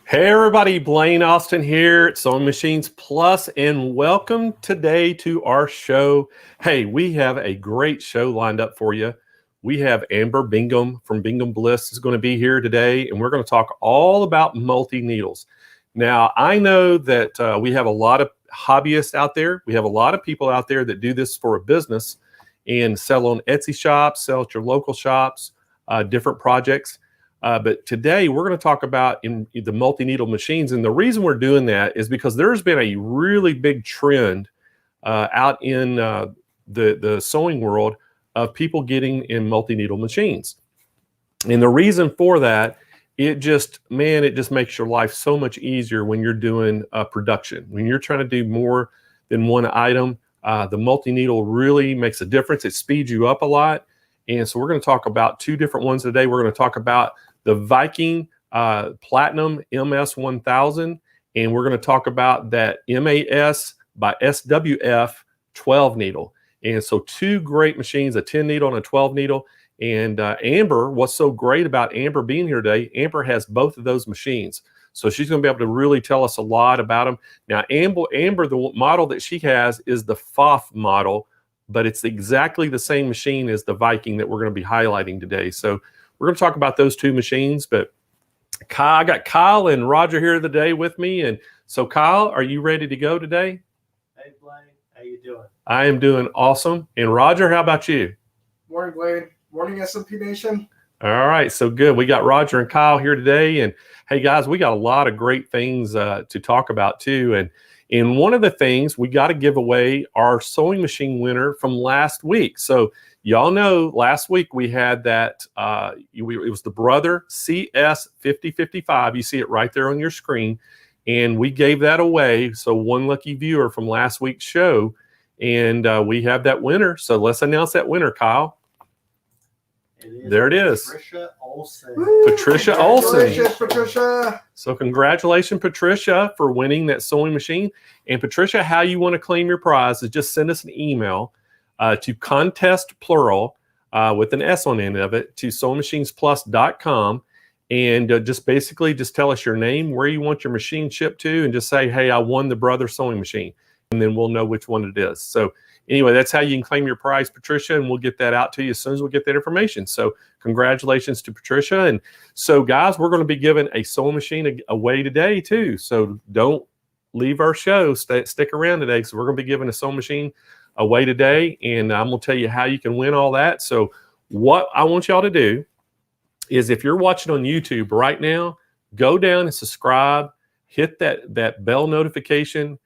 Hey everybody, Blaine Austin here at Sewing Machines Plus, and welcome today to our show. Hey, we have a great show lined up for you. We have Amber Bingham from Bingham Bliss is going to be here today, and we're going to talk all about multi-needles. Now, I know that we have a lot of hobbyists out there. We have a lot of people out there that do this for a business and sell on Etsy shops, sell at your local shops, different projects. But today we're going to talk about in the multi-needle machines. And the reason we're doing that is because there's been a really big trend out in the sewing world of people getting in multi-needle machines. And the reason for that, it just makes your life so much easier when you're doing production. When you're trying to do more than one item, the multi-needle really makes a difference. It speeds you up a lot. And so we're going to talk about two different ones today. We're going to talk about the Viking Platinum MS 1000, and we're going to talk about that MAS by SWF 12 needle. And so two great machines, a 10 needle and a 12 needle. And Amber, what's so great about Amber being here today, Amber has both of those machines. So she's going to be able to really tell us a lot about them. Now, Amber, the model that she has is the FOF model, but it's exactly the same machine as the Viking that we're going to be highlighting today. So we're going to talk about those two machines, but I got Kyle and Roger here today with me. And so Kyle, are you ready to go today? Hey Blaine, how you doing? I am doing awesome. And Roger, how about you? Morning, Blaine. Morning, SMP Nation. All right, so good. We got Roger and Kyle here today. And hey guys, we got a lot of great things to talk about too. And one of the things, we got to give away our sewing machine winner from last week. So y'all know last week we had that, it was the Brother CS5055. You see it right there on your screen. And we gave that away. So one lucky viewer from last week's show. And we have that winner. So let's announce that winner, Kyle. There it is. Patricia Olson. Patricia Olson. Patricia. So congratulations, Patricia, for winning that sewing machine. And Patricia, how you want to claim your prize is just send us an email to contest plural with an S on the end of it to SewingMachinesPlus.com. And just basically just tell us your name, where you want your machine shipped to, and just say, hey, I won the Brother sewing machine. And then we'll know which one it is. So anyway, that's how you can claim your prize, Patricia, and we'll get that out to you as soon as we get that information. So congratulations to Patricia. And so guys, we're going to be giving a sewing machine away today too. So don't leave our show, stick around today. So we're going to be giving a sewing machine away today. And I'm going to tell you how you can win all that. So what I want y'all to do is, if you're watching on YouTube right now, go down and subscribe, hit that bell notification,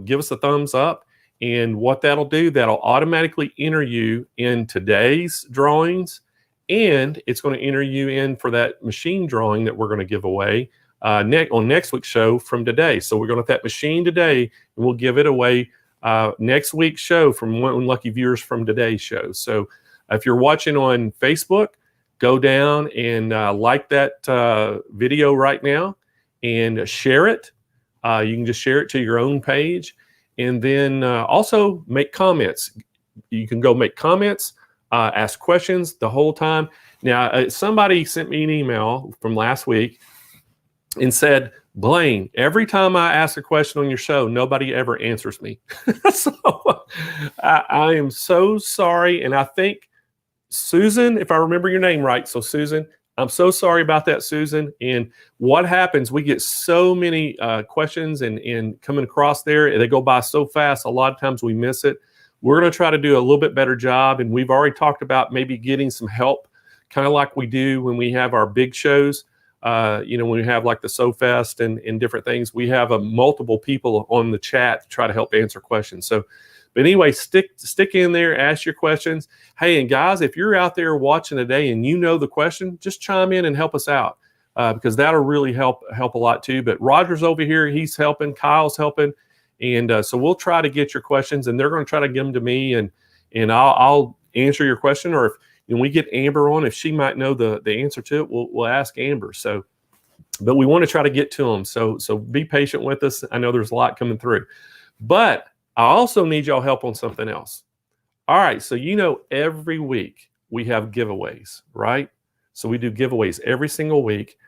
give us a thumbs up. And what that'll do, that'll automatically enter you in today's drawings, and it's going to enter you in for that machine drawing that we're going to give away on next week's show from today. So we're going to have that machine today, and we'll give it away next week's show from one lucky viewers from today's show. So if you're watching on Facebook, go down and like that video right now and share it. You can just share it to your own page. And then also make comments. You can go make comments, ask questions the whole time. Now, somebody sent me an email from last week and said, Blaine, every time I ask a question on your show, nobody ever answers me. So I am so sorry. And I think Susan, if I remember your name right, so Susan, I'm so sorry about that, Susan. And what happens, we get so many questions and coming across there. They go by so fast. A lot of times we miss it. We're going to try to do a little bit better job. And we've already talked about maybe getting some help, kind of like we do when we have our big shows. When we have like the Sew Fest and different things, we have multiple people on the chat to try to help answer questions. So, but anyway, stick in there, ask your questions. Hey, and guys, if you're out there watching today and you know the question, just chime in and help us out because that'll really help a lot too. But Roger's over here, he's helping, Kyle's helping, and so we'll try to get your questions, and they're going to try to give them to me, and I'll answer your question. Or if we get Amber on, if she might know the answer to it, we'll ask Amber. So, but we want to try to get to them. So be patient with us. I know there's a lot coming through, but I also need y'all help on something else. All right, so every week we have giveaways, right? So we do giveaways every single week.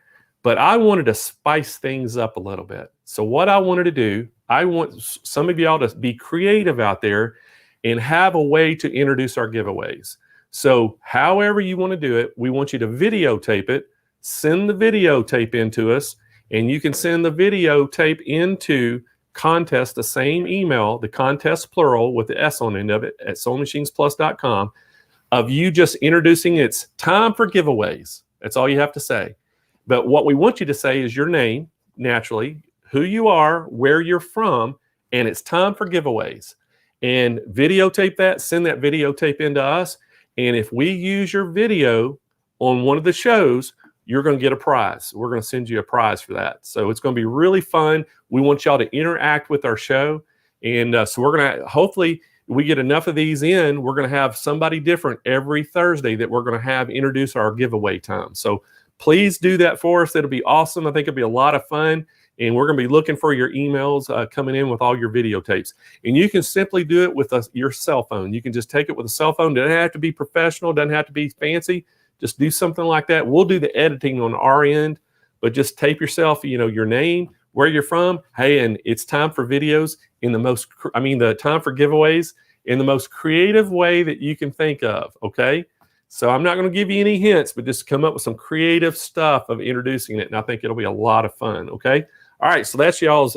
but I wanted to spice things up a little bit. So what I wanted to do, I want some of y'all to be creative out there and have a way to introduce our giveaways. So however you want to do it, we want you to videotape it, send the videotape into us, and you can send the videotape into contest, the same email, the contest plural with the S on the end of it at SewingMachinesPlus.com, of you just introducing it's time for giveaways. That's all you have to say. But what we want you to say is your name, naturally, who you are, where you're from, and it's time for giveaways. And videotape that, send that videotape into us. And if we use your video on one of the shows, you're going to get a prize. We're going to send you a prize for that. So it's going to be really fun. We want y'all to interact with our show. And so we're going to, hopefully, we get enough of these in, we're going to have somebody different every Thursday that we're going to have introduce our giveaway time. So please do that for us. It'll be awesome. I think it'll be a lot of fun. And we're going to be looking for your emails coming in with all your videotapes. And you can simply do it with your cell phone. You can just take it with a cell phone. Doesn't have to be professional. Doesn't have to be fancy. Just do something like that. We'll do the editing on our end, but just tape yourself, your name, where you're from. Hey, and it's time for videos in the time for giveaways in the most creative way that you can think of. Okay. So I'm not going to give you any hints, but just come up with some creative stuff of introducing it. And I think it'll be a lot of fun. Okay. All right. So that's y'all's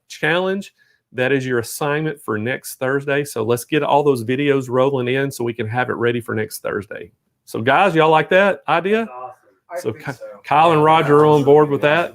challenge. That is your assignment for next Thursday. So let's get all those videos rolling in so we can have it ready for next Thursday. So guys, y'all like that idea? That's awesome. I think so. Kyle and Roger are on board with that.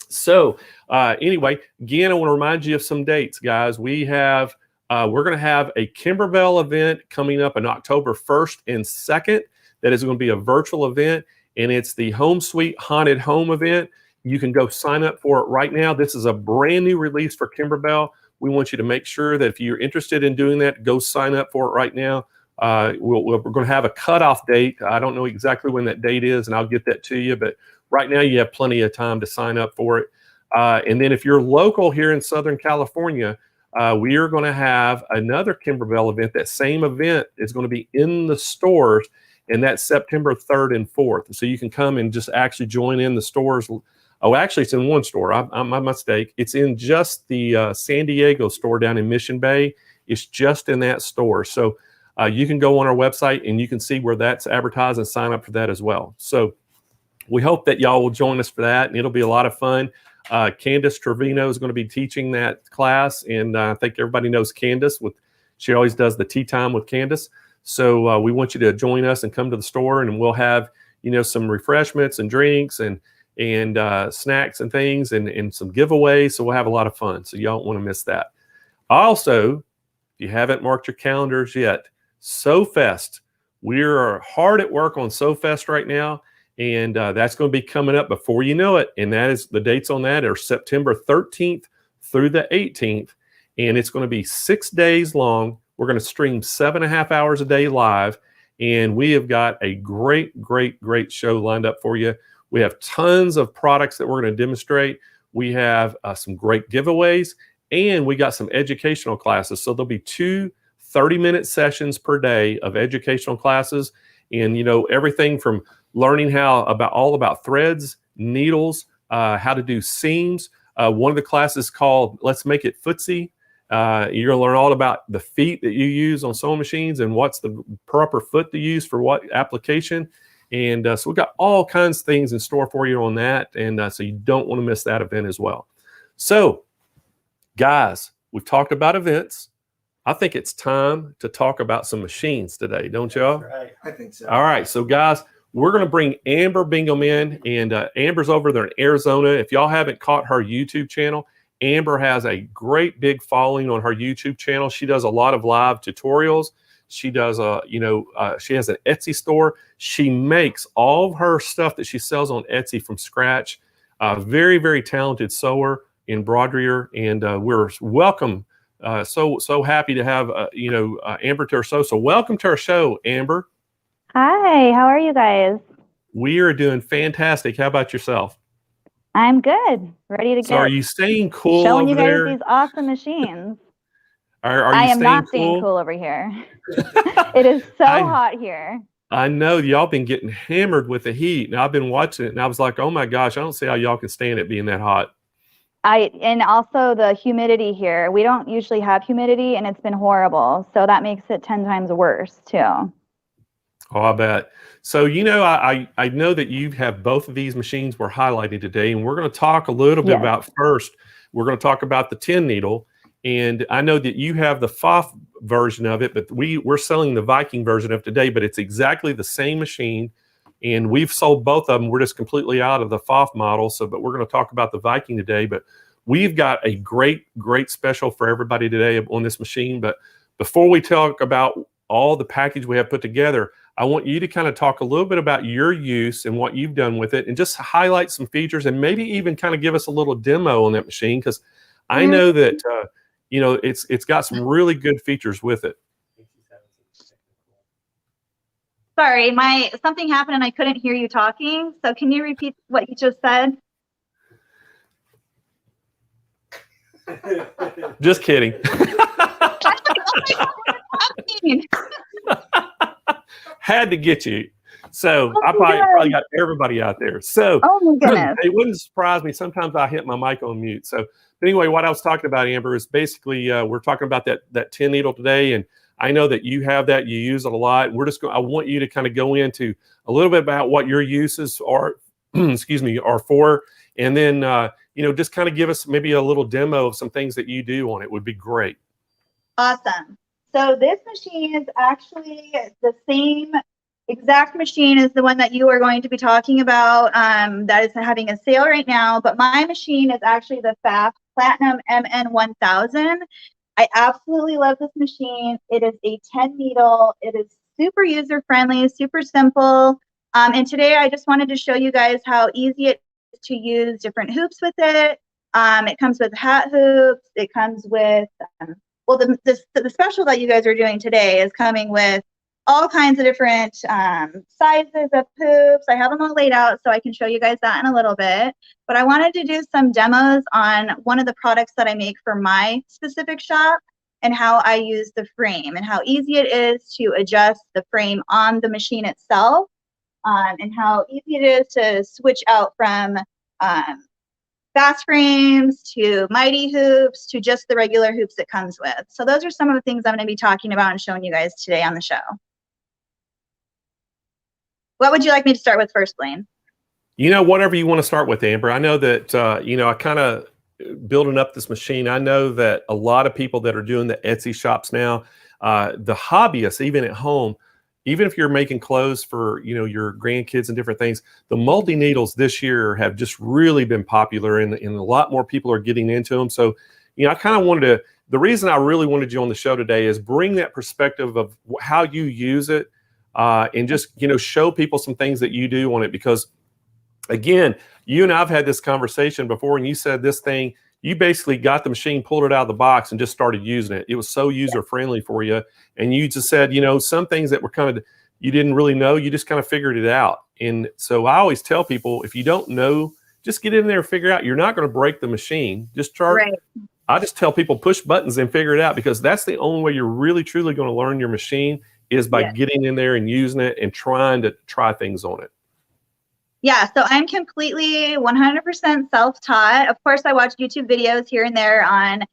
So anyway, again, I want to remind you of some dates, guys. We're going to have a Kimberbell event coming up on October 1st and 2nd. That is going to be a virtual event, and it's the Home Sweet Haunted Home event. You can go sign up for it right now. This is a brand new release for Kimberbell. We want you to make sure that if you're interested in doing that, go sign up for it right now. We're going to have a cutoff date. I don't know exactly when that date is, and I'll get that to you. But right now, you have plenty of time to sign up for it. And then if you're local here in Southern California, we are going to have another Kimberbell event. That same event is going to be in the stores, and that's September 3rd and 4th. So you can come and just actually join in the stores. Oh, actually, it's in one store. My mistake. It's in just the San Diego store down in Mission Bay. It's just in that store. So you can go on our website and you can see where that's advertised and sign up for that as well. So we hope that y'all will join us for that, and it'll be a lot of fun. Candace Trevino is going to be teaching that class, and I think everybody knows Candace. She always does the tea time with Candace. So we want you to join us and come to the store, and we'll have some refreshments and drinks and snacks and things and some giveaways. So we'll have a lot of fun. So y'all don't want to miss that. Also, if you haven't marked your calendars yet, SewFest. We are hard at work on SewFest right now, and that's going to be coming up before you know it. And that is the dates on that are September 13th through the 18th, and it's going to be 6 days long. We're going to stream 7.5 hours a day live, and we have got a great show lined up for you. We have tons of products that we're going to demonstrate. We have some great giveaways, and we got some educational classes. So there'll be 2 30-minute sessions per day of educational classes, and everything from learning all about threads, needles, how to do seams. One of the classes called "Let's Make It Footsie." You're going to learn all about the feet that you use on sewing machines and what's the proper foot to use for what application. And so we've got all kinds of things in store for you on that, and so you don't want to miss that event as well. So, guys, we've talked about events. I think it's time to talk about some machines today, don't y'all? Right. I think so. All right, so guys, we're going to bring Amber Bingham in, and Amber's over there in Arizona. If y'all haven't caught her YouTube channel, Amber has a great big following on her YouTube channel. She does a lot of live tutorials. She does she has an Etsy store. She makes all of her stuff that she sells on Etsy from scratch. Very talented sewer, embroiderer, and we're welcome. So happy to have Amber to our show. So welcome to our show, Amber. Hi, how are you guys? We are doing fantastic. How about yourself? I'm good. Ready to So are you staying cool showing over you guys there? these awesome machines. Are I you am not staying cool over here. It is so hot here. I know y'all been getting hammered with the heat, and I've been watching it, and I was like, oh my gosh, I don't see how y'all can stand it being that hot. And also the humidity here. We don't usually have humidity, and it's been horrible. So that makes it 10 times worse too. Oh, I bet. So, I know that you have both of these machines we're highlighting today, and we're going to talk a little bit Yes. about first. We're going to talk about the 10 needle, and I know that you have the FOF version of it, but we're selling the Viking version of it today, but it's exactly the same machine, and we've sold both of them. We're just completely out of the FOF model, but we're going to talk about the Viking today, but we've got a great special for everybody today on this machine. But before we talk about all the package we have put together, I want you to kind of talk a little bit about your use and what you've done with it, and just highlight some features, and maybe even kind of give us a little demo on that machine, because I know that it's got some really good features with it. Sorry, something happened and I couldn't hear you talking. So can you repeat what you just said? Just kidding. Had to get you. So I probably got everybody out there. So oh my goodness. It wouldn't surprise me. Sometimes I hit my mic on mute. So but anyway, what I was talking about, Amber, is basically we're talking about that 10 needle today, and I know that you have that, you use it a lot. We're just I want you to kind of go into a little bit about what your uses are, excuse me, are for, and then just kind of give us maybe a little demo of some things that you do on it would be great. Awesome. So this machine is actually the same exact machine as the one that you are going to be talking about. That is having a sale right now, but my machine is actually the Platinum MN 1000. I absolutely love this machine. It is a 10 needle. It is super user friendly, super simple. And today I just wanted to show you guys how easy it is to use different hoops with it. It comes with hat hoops. It comes with, the special that you guys are doing today is coming with all kinds of different sizes of hoops. I have them all laid out so I can show you guys that in a little bit. But I wanted to do some demos on one of the products that I make for my specific shop and how I use the frame and how easy it is to adjust the frame on the machine itself, and how easy it is to switch out from fast frames to mighty hoops to just the regular hoops it comes with. So those are some of the things I'm going to be talking about and showing you guys today on the show. What would you like me to start with first, Blaine? Whatever you want to start with, Amber. I know that, I kind of building up this machine. I know that a lot of people that are doing the Etsy shops now, the hobbyists, even at home, even if you're making clothes for, your grandkids and different things, the multi-needles this year have just really been popular, and a lot more people are getting into them. So, I kind of wanted to, the reason I really wanted you on the show today is bring that perspective of how you use it, and just, show people some things that you do on it. Because again, you and I've had this conversation before, and you said this thing, you basically got the machine, pulled it out of the box, and just started using it. It was so user-friendly for you. And you just said, some things that were kind of, you didn't really know, you just kind of figured it out. And so I always tell people, if you don't know, just get in there and figure out. You're not going to break the machine. Just start. Right. I just tell people, push buttons and figure it out, because that's the only way you're really, truly going to learn your machine is by getting in there and using it and trying to try things on it. Yeah, so I'm completely 100% self-taught. Of course, I watch YouTube videos here and there on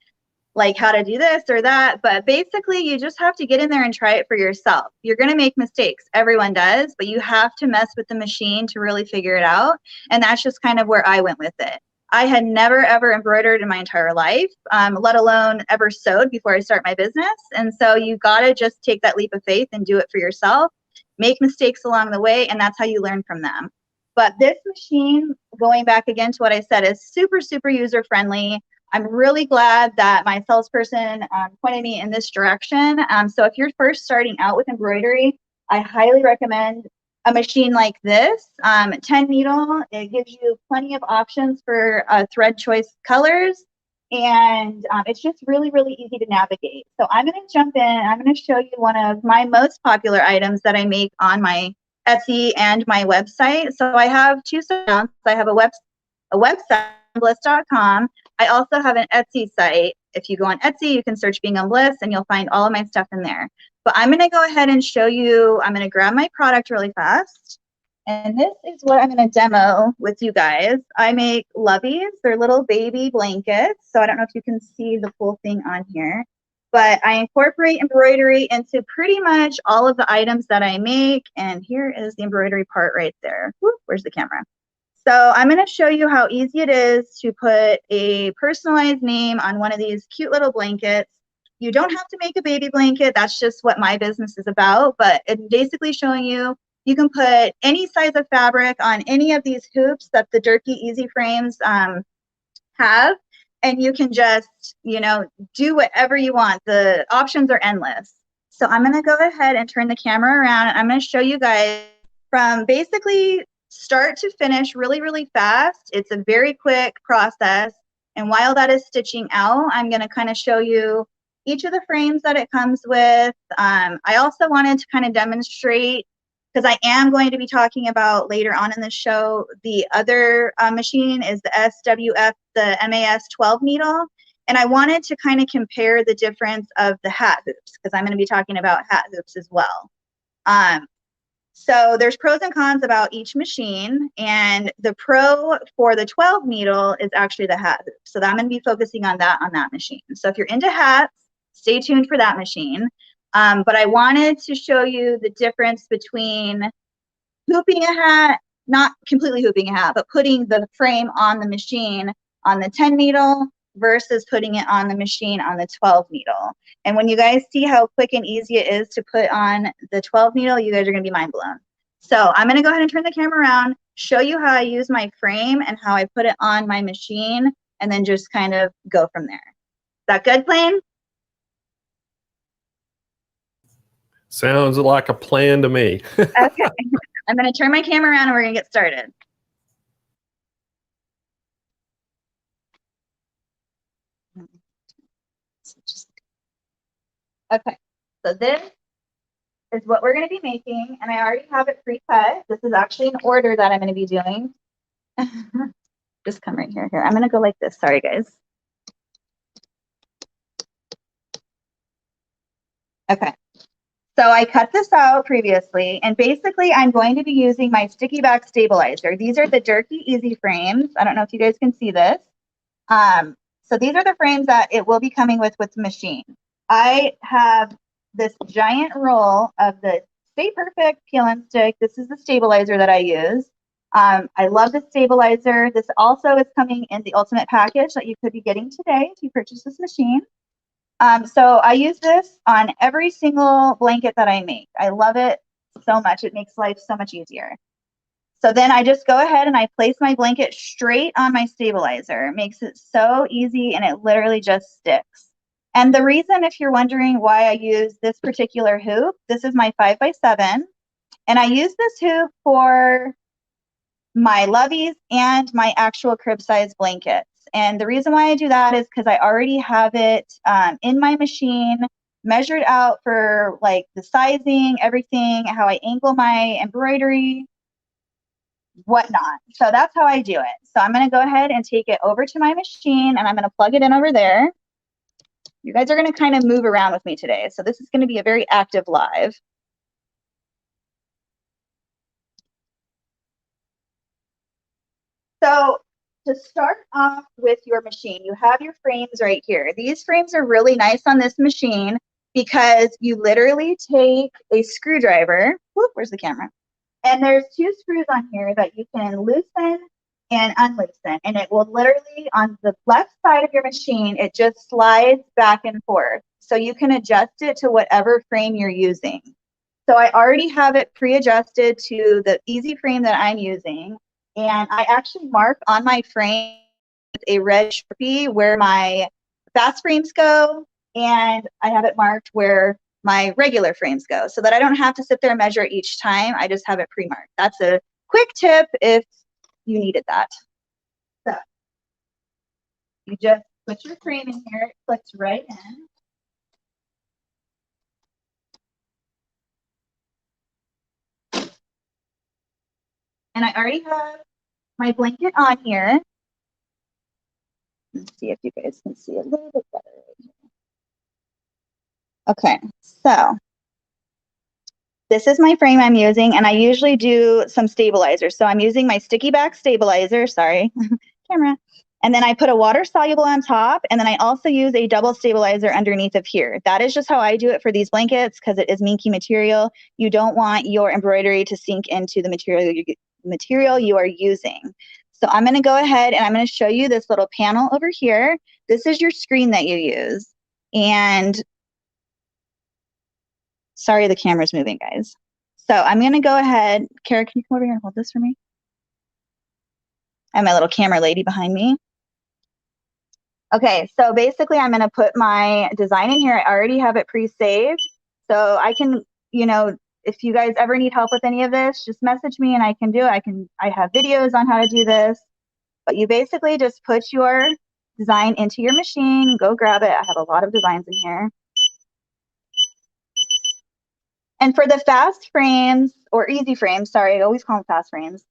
like how to do this or that, but basically you just have to get in there and try it for yourself. You're going to make mistakes. Everyone does, but you have to mess with the machine to really figure it out. And that's just kind of where I went with it. I had never, ever embroidered in my entire life, let alone ever sewed before I start my business. And so you got to just take that leap of faith and do it for yourself, make mistakes along the way, and that's how you learn from them. But this machine, going back again to what I said, is super, super user-friendly. I'm really glad that my salesperson pointed me in this direction. So if you're first starting out with embroidery, I highly recommend a machine like this. 10 needle, it gives you plenty of options for thread choice colors. And it's just really, really easy to navigate. So I'm going to jump in. I'm going to show you one of my most popular items that I make on my Etsy and my website. So I have two accounts. I have a website, Bliss.com. I also have an Etsy site. If you go on Etsy, you can search Bingham Bliss and you'll find all of my stuff in there. But I'm going to go ahead and show you, I'm going to grab my product really fast. And this is what I'm going to demo with you guys. I make loveys. They're little baby blankets. So I don't know if you can see the full thing on here. But I incorporate embroidery into pretty much all of the items that I make. And here is the embroidery part right there. Whoop, where's the camera? So I'm going to show you how easy it is to put a personalized name on one of these cute little blankets. You don't have to make a baby blanket. That's just what my business is about. But it's basically showing you you can put any size of fabric on any of these hoops that the Durkee Easy Frames have. And you can just, you know, do whatever you want. The options are endless. So I'm going to go ahead and turn the camera around. And I'm going to show you guys from basically start to finish really, really fast. It's a very quick process. And while that is stitching out, I'm going to kind of show you each of the frames that it comes with. I also wanted to kind of demonstrate, because I am going to be talking about later on in the show, the other machine is the SWF, the MAS 12 needle. And I wanted to kind of compare the difference of the hat hoops, because I'm going to be talking about hat hoops as well. So there's pros and cons about each machine, and the pro for the 12 needle is actually the hat hoop. So I'm going to be focusing on that machine. So if you're into hats, stay tuned for that machine. But I wanted to show you the difference between hooping a hat, not completely hooping a hat, but putting the frame on the machine on the 10 needle versus putting it on the machine on the 12 needle. And when you guys see how quick and easy it is to put on the 12 needle, you guys are going to be mind blown. So I'm going to go ahead and turn the camera around, show you how I use my frame and how I put it on my machine, and then just kind of go from there. Is that good, Blaine? Sounds like a plan to me. Okay. I'm going to turn my camera around and we're going to get started. Okay, so this is what we're going to be making, and I already have it pre-cut. This is actually an order that I'm going to be doing. Just come right here. I'm going to go like this. Sorry, guys. Okay, so I cut this out previously, and basically I'm going to be using my sticky back stabilizer. These are the Durkee Easy Frames. I don't know if you guys can see this. So these are the frames that it will be coming with the machine. I have this giant roll of the Stay Perfect peel and stick. This is the stabilizer that I use. I love the stabilizer. This also is coming in the ultimate package that you could be getting today if you purchase this machine. So I use this on every single blanket that I make. I love it so much. It makes life so much easier. So then I just go ahead and I place my blanket straight on my stabilizer. It makes it so easy, and it literally just sticks. And the reason, if you're wondering why I use this particular hoop, this is my 5x7, and I use this hoop for my loveys and my actual crib size blankets. And the reason why I do that is because I already have it in my machine, measured out for like the sizing, everything, how I angle my embroidery, whatnot. So that's how I do it. So I'm going to go ahead and take it over to my machine, and I'm going to plug it in over there. You guys are going to kind of move around with me today. So this is going to be a very active live. So to start off with your machine, you have your frames right here. These frames are really nice on this machine because you literally take a screwdriver. Whoop, where's the camera? And there's 2 screws on here that you can loosen and unloosen. And it will literally, on the left side of your machine, it just slides back and forth. So you can adjust it to whatever frame you're using. So I already have it pre-adjusted to the easy frame that I'm using. And I actually mark on my frame with a red Sharpie where my fast frames go, and I have it marked where my regular frames go, so that I don't have to sit there and measure each time. I just have it pre-marked. That's a quick tip if you needed that. So you just put your frame in here, it clicks right in. And I already have my blanket on here. Let's see if you guys can see a little bit better right here. Okay, so This is my frame I'm using, and I usually do some stabilizer. So I'm using my sticky back stabilizer, sorry, camera. And then I put a water soluble on top, and then I also use a double stabilizer underneath of here. That is just how I do it for these blankets because it is minky material. You don't want your embroidery to sink into the material you are using. So I'm going to go ahead and I'm going to show you this little panel over here. This is your screen that you use. And sorry, the camera's moving, guys. So I'm going to go ahead. Kara, can you come over here and hold this for me? I have my little camera lady behind me. Okay, so basically I'm going to put my design in here. I already have it pre-saved. So I can, you know, if you guys ever need help with any of this, just message me and I can do it. I have videos on how to do this. But you basically just put your design into your machine, go grab it. I have a lot of designs in here. And for the fast frames, or easy frames, sorry, I always call them fast frames,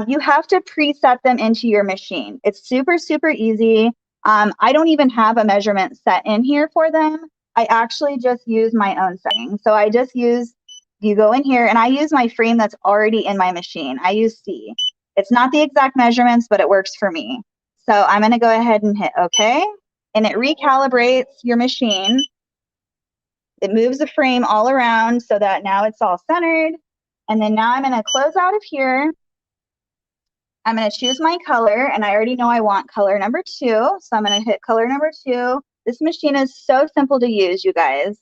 you have to preset them into your machine. It's super, super easy. I don't even have a measurement set in here for them. I actually just use my own setting. So I just use, you go in here, and I use my frame that's already in my machine. I use C. It's not the exact measurements, but it works for me. So I'm going to go ahead and hit OK, and it recalibrates your machine. It moves the frame all around so that now it's all centered. And then now I'm going to close out of here. I'm going to choose my color, and I already know I want color number 2. So I'm going to hit color number 2. This machine is so simple to use, you guys.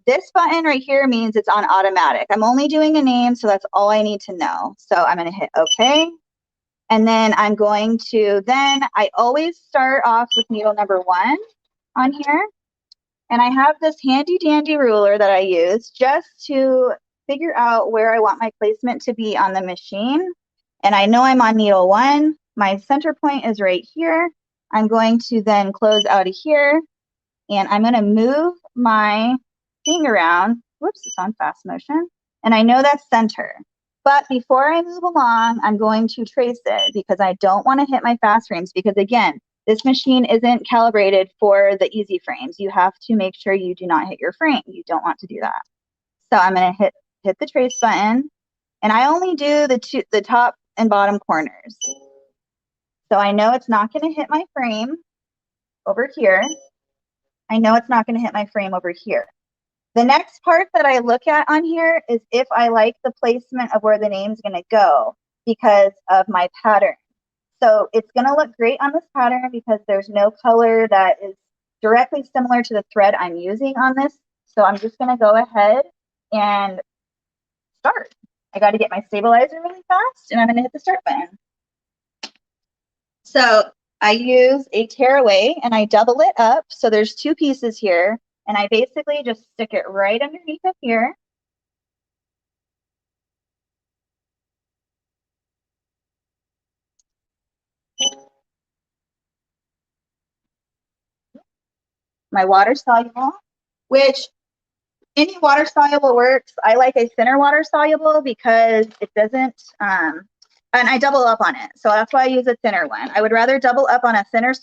This button right here means it's on automatic. I'm only doing a name, so that's all I need to know. So I'm going to hit OK. And then I'm going to, I always start off with needle number 1 on here. And I have this handy dandy ruler that I use just to figure out where I want my placement to be on the machine. And I know I'm on needle 1. My center point is right here. I'm going to then close out of here, and I'm going to move my thing around. Whoops, it's on fast motion. And I know that's center. But before I move along, I'm going to trace it because I don't want to hit my fast frames because, again, this machine isn't calibrated for the easy frames. You have to make sure you do not hit your frame. You don't want to do that. So I'm going to hit the trace button, and I only do the top and bottom corners. So I know it's not going to hit my frame over here. I know it's not going to hit my frame over here. The next part that I look at on here is if I like the placement of where the name's going to go because of my pattern. So it's going to look great on this pattern because there's no color that is directly similar to the thread I'm using on this. So I'm just going to go ahead and start. I got to get my stabilizer really fast, and I'm going to hit the start button. So I use a tearaway, and I double it up. So there's 2 pieces here, and I basically just stick it right underneath of here. My water soluble, which any water soluble works. I like a thinner water soluble because it doesn't, and I double up on it. So that's why I use a thinner one. I would rather double up on a thinner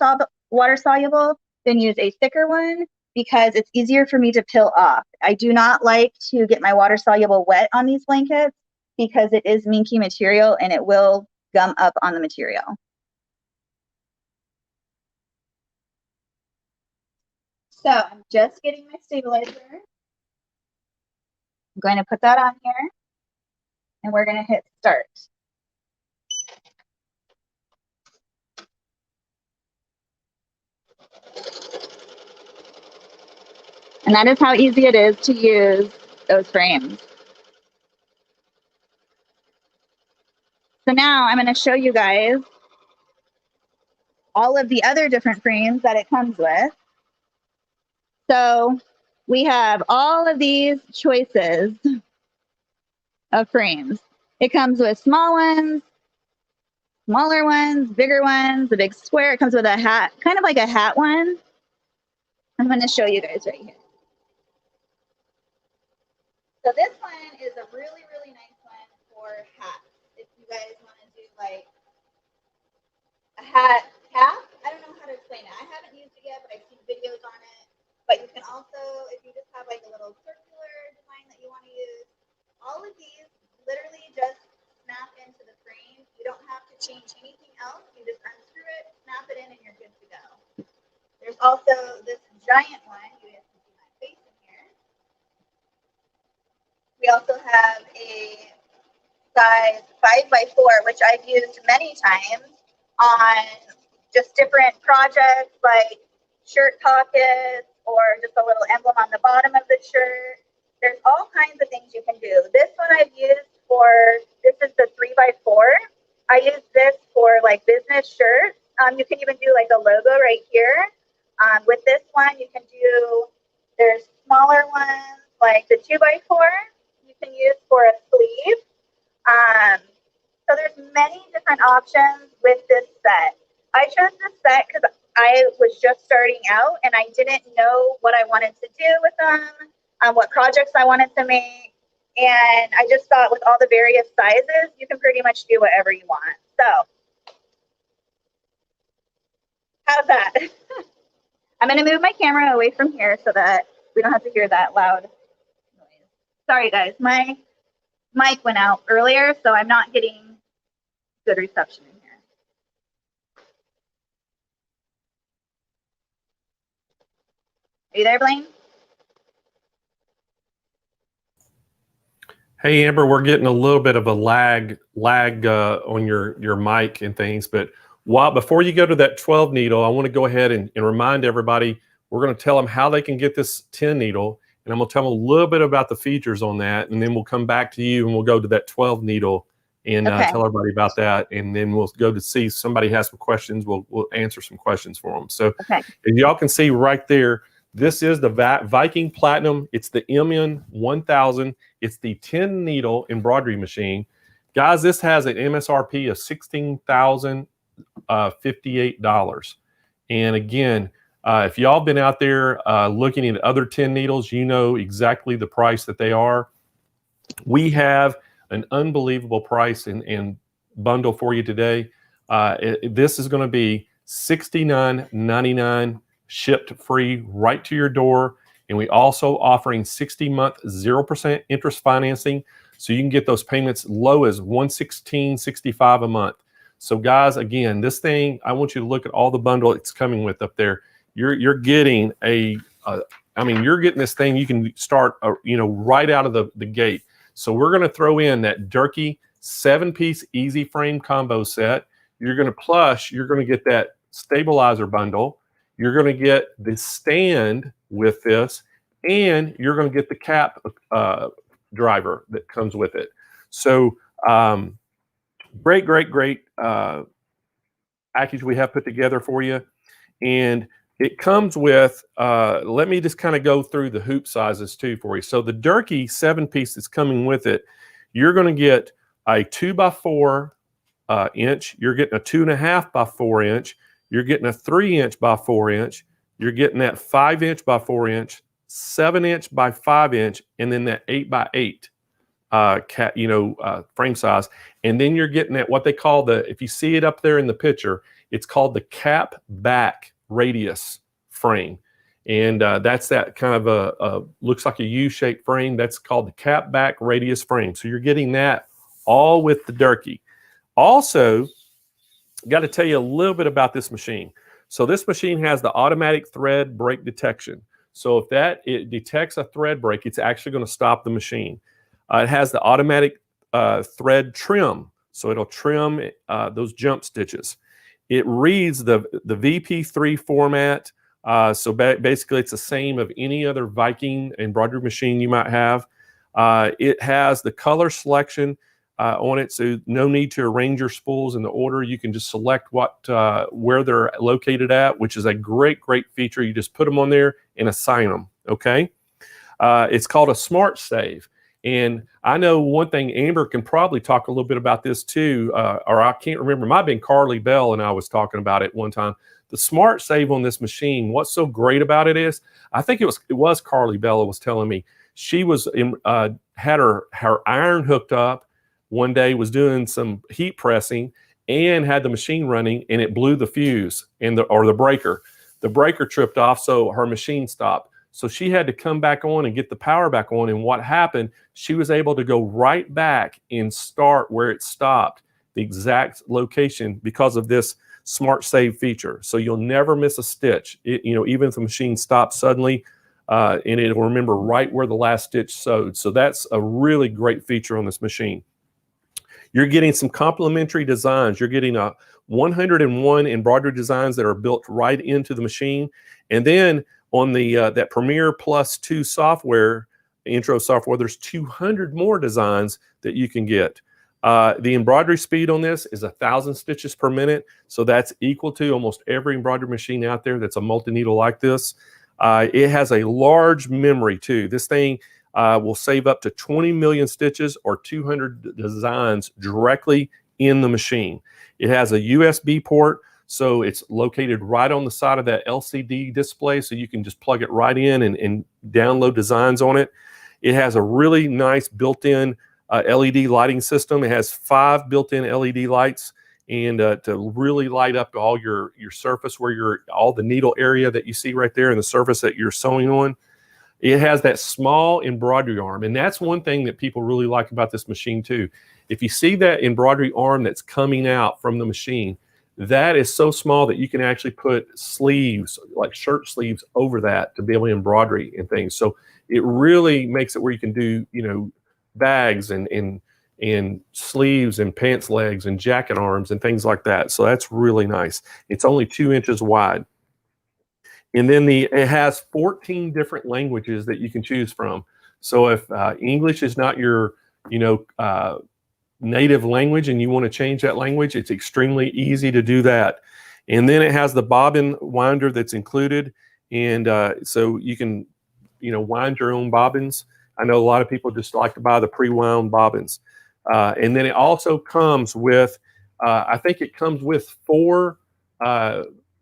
water soluble than use a thicker one because it's easier for me to peel off. I do not like to get my water soluble wet on these blankets because it is minky material and it will gum up on the material. So I'm just getting my stabilizer. I'm going to put that on here, and we're going to hit start. And that is how easy it is to use those frames. So now I'm going to show you guys all of the other different frames that it comes with. So we have all of these choices of frames. It comes with small ones, smaller ones, bigger ones, the big square. It comes with a hat, kind of like a hat one. I'm going to show you guys right here. So this one is a really, really nice one for hats. If you guys want to do like a hat cap, I don't know how to explain it. I haven't used it yet, but I've seen videos on it. But you can also, if you just have like a little circular design that you want to use, also this giant one. You guys can see my face in here. We also have a size 5x4, which I've used many times on just different projects like shirt pockets or just a little emblem on the bottom of the shirt. There's all kinds of things you can do. This one I've used for, this is the 3x4. I use this for like business shirts. You can even do like a logo right here. With this one, you can do, there's smaller ones like the 2x4 you can use for a sleeve. So there's many different options with this set. I chose this set because I was just starting out and I didn't know what I wanted to do with them, what projects I wanted to make. And I just thought with all the various sizes, you can pretty much do whatever you want. So how's that? I'm going to move my camera away from here so that we don't have to hear that loud noise. Sorry, guys. My mic went out earlier, so I'm not getting good reception in here. Are you there, Blaine? Hey, Amber, we're getting a little bit of a lag on your mic and things, but before you go to that 12 needle, I want to go ahead and remind everybody, we're going to tell them how they can get this 10 needle, and I'm going to tell them a little bit about the features on that, and then we'll come back to you and we'll go to that 12 needle and tell everybody about that, and then we'll go to see if somebody has some questions. We'll answer some questions for them. So as y'all can see right there, this is the Viking Platinum. It's the MN 1000. It's the 10 needle embroidery machine. Guys, this has an MSRP of $16,058. And again, if y'all been out there looking at other 10 needles, you know exactly the price that they are. We have an unbelievable price and bundle for you today. This is going to be $69.99 shipped free right to your door. And we also offering 60-month 0% interest financing, so you can get those payments low as $116.65 a month. So guys, again, this thing, I want you to look at all the bundle it's coming with up there. You're getting you're getting this thing. You can start right out of the gate. So we're going to throw in that Durkee 7-piece easy frame combo set. You're going to get that stabilizer bundle. You're going to get the stand with this, and you're going to get the cap driver that comes with it. So great package we have put together for you. And it comes with, let me just kind of go through the hoop sizes too for you. So the Durkee 7-piece that's coming with it, you're going to get a 2x4 inch. You're getting a 2.5 by 4 inch. You're getting a 3-inch by 4 inch. You're getting that 5-inch by 4 inch, 7-inch by 5 inch, and then that 8x8 frame size. And then you're getting at what they call if you see it up there in the picture, it's called the cap back radius frame. And that's that kind of a looks like a U-shaped frame. That's called the cap back radius frame. So you're getting that all with the Durkee. Also, got to tell you a little bit about this machine. So this machine has the automatic thread break detection. So if it detects a thread break, it's actually going to stop the machine. It has the automatic thread trim, so it'll trim those jump stitches. It reads the VP3 format, so basically it's the same of any other Viking embroidery machine you might have. It has the color selection on it, so no need to arrange your spools in the order. You can just select where they're located at, which is a great feature. You just put them on there and assign them, okay? It's called a Smart Save. And I know one thing, Amber can probably talk a little bit about this too, or I can't remember. It might have been Carly Bell and I was talking about it one time. The Smart Save on this machine, what's so great about it is, I think it was Carly Bell was telling me, she was had her iron hooked up one day, was doing some heat pressing and had the machine running, and it blew the fuse or the breaker. The breaker tripped off, so her machine stopped. So she had to come back on and get the power back on. And what happened, she was able to go right back and start where it stopped. the exact location because of this Smart Save feature. So you'll never miss a stitch. Even if the machine stops suddenly, and it'll remember right where the last stitch sewed. So that's a really great feature on this machine. You're getting some complementary designs. You're getting 101 embroidery designs that are built right into the machine. And then on the that Premiere Plus 2 software, intro software, there's 200 more designs that you can get. The embroidery speed on this is 1,000 stitches per minute. So that's equal to almost every embroidery machine out there that's a multi-needle like this. It has a large memory too. This thing will save up to 20 million stitches or 200 designs directly in the machine. It has a USB port, so it's located right on the side of that LCD display, so you can just plug it right in and download designs on it. It has a really nice built-in LED lighting system. It has 5 built-in LED lights, and to really light up all your surface where all the needle area that you see right there and the surface that you're sewing on. It has that small embroidery arm, and that's one thing that people really like about this machine too. If you see that embroidery arm that's coming out from the machine, that is so small that you can actually put sleeves, like shirt sleeves, over that to be able to embroidery and things. So it really makes it where you can do, bags and sleeves and pants legs and jacket arms and things like that. So that's really nice. It's only 2 inches wide. And then it has 14 different languages that you can choose from. So if English is not your, native language and you want to change that language, it's extremely easy to do that. And then it has the bobbin winder that's included. And so you can, wind your own bobbins. I know a lot of people just like to buy the pre-wound bobbins. And then it also comes with, I think it comes with 4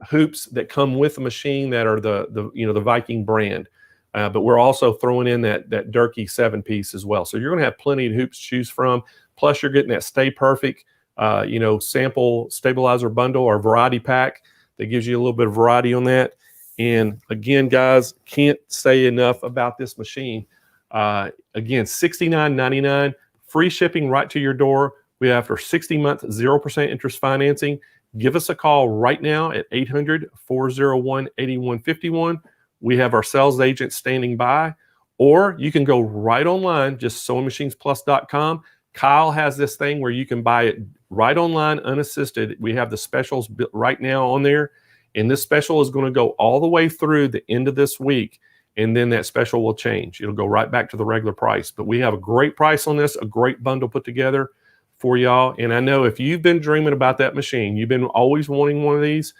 hoops that come with the machine that are the Viking brand. But we're also throwing in that Durkee 7-piece as well. So you're going to have plenty of hoops to choose from. Plus you're getting that Stay Perfect, sample stabilizer bundle or variety pack that gives you a little bit of variety on that. And again, guys, can't say enough about this machine. Again, $69.99, free shipping right to your door. We have for 60 months, 0% interest financing. Give us a call right now at 800-401-8151. We have our sales agent standing by, or you can go right online, just SewingMachinesPlus.com. Kyle has this thing where you can buy it right online, unassisted. We have the specials right now on there, and this special is going to go all the way through the end of this week, and then that special will change. It'll go right back to the regular price, but we have a great price on this, a great bundle put together for y'all. And I know if you've been dreaming about that machine, you've been always wanting one of these,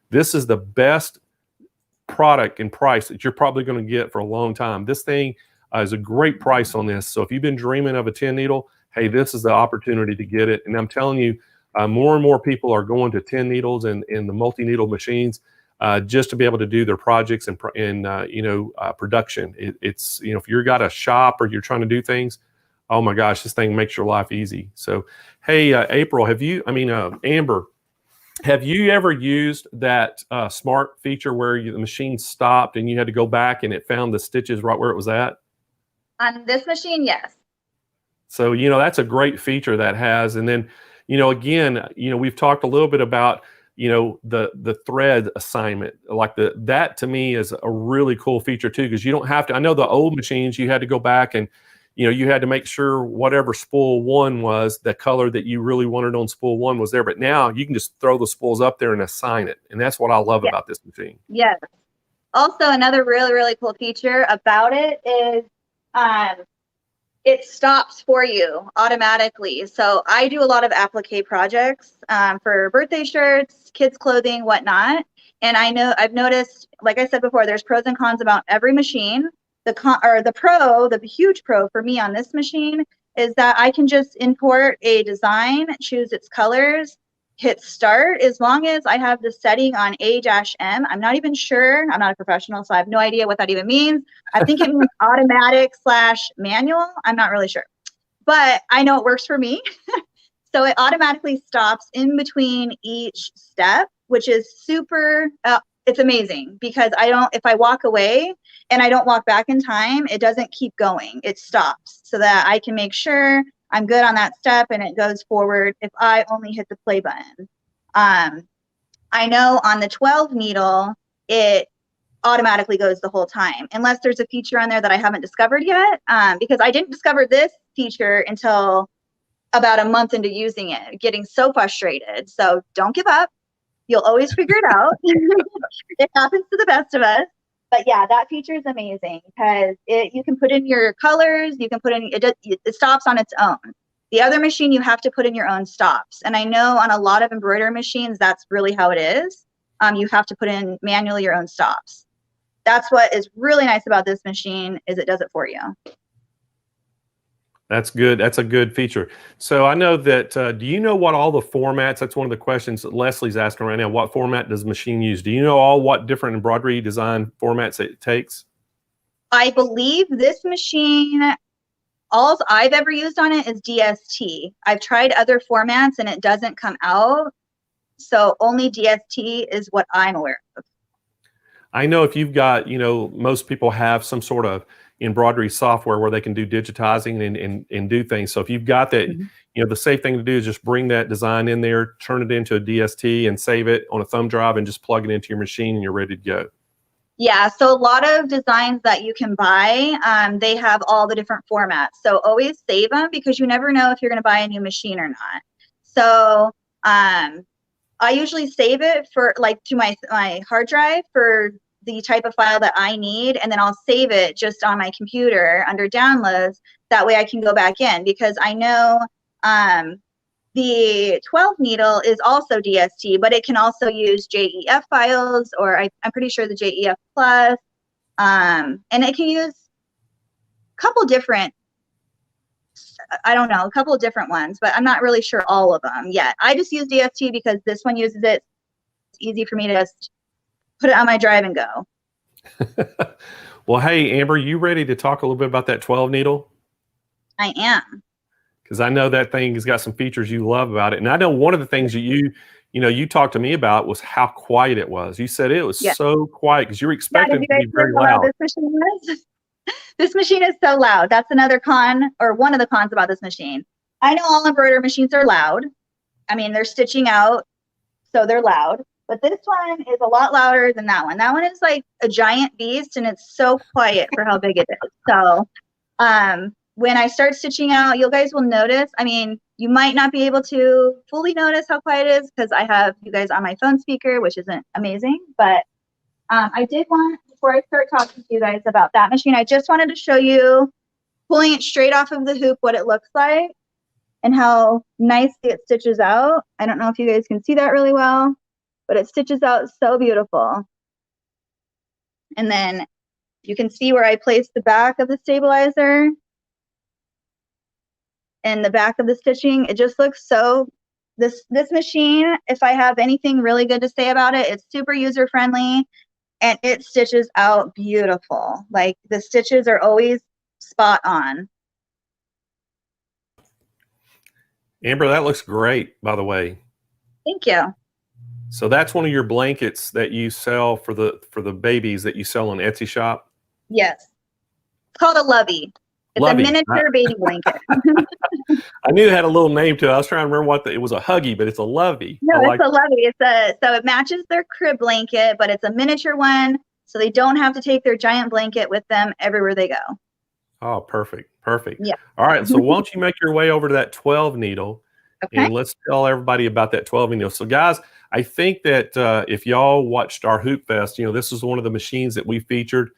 this is the best product and price that you're probably going to get for a long time. This thing is a great price on this. So if you've been dreaming of a 10 needle, hey, this is the opportunity to get it. And I'm telling you, more and more people are going to 10 needles and the multi-needle machines just to be able to do their projects and production. It's if you've got a shop or you're trying to do things, oh my gosh, this thing makes your life easy. So, hey, Amber, have you ever used that smart feature where the machine stopped and you had to go back and it found the stitches right where it was at? On this machine, yes. So, that's a great feature that has. And then, again, we've talked a little bit about, the thread assignment. Like that to me is a really cool feature too, because you don't have to, I know the old machines, you had to go back and, you had to make sure whatever spool 1 was, the color that you really wanted on spool 1 was there. But now you can just throw the spools up there and assign it. And that's what I love about this machine. Yes. Also, another really, really cool feature about it is it stops for you automatically. So I do a lot of applique projects for birthday shirts, kids clothing, whatnot. And I've noticed, like I said before, there's pros and cons about every machine. The huge pro for me on this machine is that I can just import a design, choose its colors, hit start. As long as I have the setting on A-M, I'm not even sure. I'm not a professional, so I have no idea what that even means. I think it means automatic / manual. I'm not really sure, but I know it works for me. So it automatically stops in between each step, which is super, it's amazing because if I walk away and I don't walk back in time, it doesn't keep going. It stops so that I can make sure I'm good on that step and it goes forward if I only hit the play button. I know on the 12 needle, it automatically goes the whole time, unless there's a feature on there that I haven't discovered yet, because I didn't discover this feature until about a month into using it, getting so frustrated. So don't give up. You'll always figure it out. It happens to the best of us. But yeah, that feature is amazing because you can put in your colors, you can put in, it stops on its own. The other machine, you have to put in your own stops. And I know on a lot of embroidery machines, that's really how it is. You have to put in manually your own stops. That's what is really nice about this machine, is it does it for you. That's good. That's a good feature. So I know that, do you know what all the formats, that's one of the questions that Leslie's asking right now, what format does the machine use? Do you know all what different embroidery design formats it takes? I believe this machine, all I've ever used on it is DST. I've tried other formats and it doesn't come out. So only DST is what I'm aware of. I know if you've got, most people have some sort of embroidery software where they can do digitizing and do things. So if you've got that, the safe thing to do is just bring that design in there, turn it into a DST and save it on a thumb drive and just plug it into your machine and you're ready to go. Yeah, so a lot of designs that you can buy, they have all the different formats. So always save them because you never know if you're going to buy a new machine or not. So I usually save it for to my hard drive for the type of file that I need, and then I'll save it just on my computer under downloads. That way I can go back in, because I know the 12 needle is also DST, but it can also use JEF files, or I'm pretty sure the JEF Plus, and it can use a couple different, a couple of different ones, but I'm not really sure all of them yet. I just use DST because this one uses it. It's easy for me to just put it on my drive and go. Well, hey, Amber, you ready to talk a little bit about that 12 needle? I am. Because I know that thing has got some features you love about it. And I know one of the things that you talked to me about was how quiet it was. You said it was so quiet because you were expecting it to be very loud. This machine was? This machine is so loud. That's another con, or one of the cons about this machine. I know all embroidery machines are loud. I mean, they're stitching out, so they're loud. But this one is a lot louder than that one. That one is like a giant beast, and it's so quiet for how big it is. So when I start stitching out, you guys will notice, I mean, you might not be able to fully notice how quiet it is because I have you guys on my phone speaker, which isn't amazing. But I did want, before I start talking to you guys about that machine, I just wanted to show you, pulling it straight off of the hoop, what it looks like and how nicely it stitches out. I don't know if you guys can see that really well, but it stitches out so beautiful. And then you can see where I placed the back of the stabilizer and the back of the stitching. It just looks so, this machine, if I have anything really good to say about it, it's super user friendly and it stitches out beautiful. Like the stitches are always spot on. Amber, that looks great, by the way. Thank you. So that's one of your blankets that you sell for the babies that you sell on Etsy shop? Yes. It's called a Lovey. It's Lovey. A miniature baby blanket. I knew it had a little name to it. I was trying to remember what it was, a Huggy, but it's a Lovey. No, it's a Lovey. So it matches their crib blanket, but it's a miniature one, so they don't have to take their giant blanket with them everywhere they go. Oh, perfect. Perfect. Yeah. All right. So why don't you make your way over to that 12 needle, and let's tell everybody about that 12 needle. So guys, I think that if y'all watched our Hoop Fest, this is one of the machines that we featured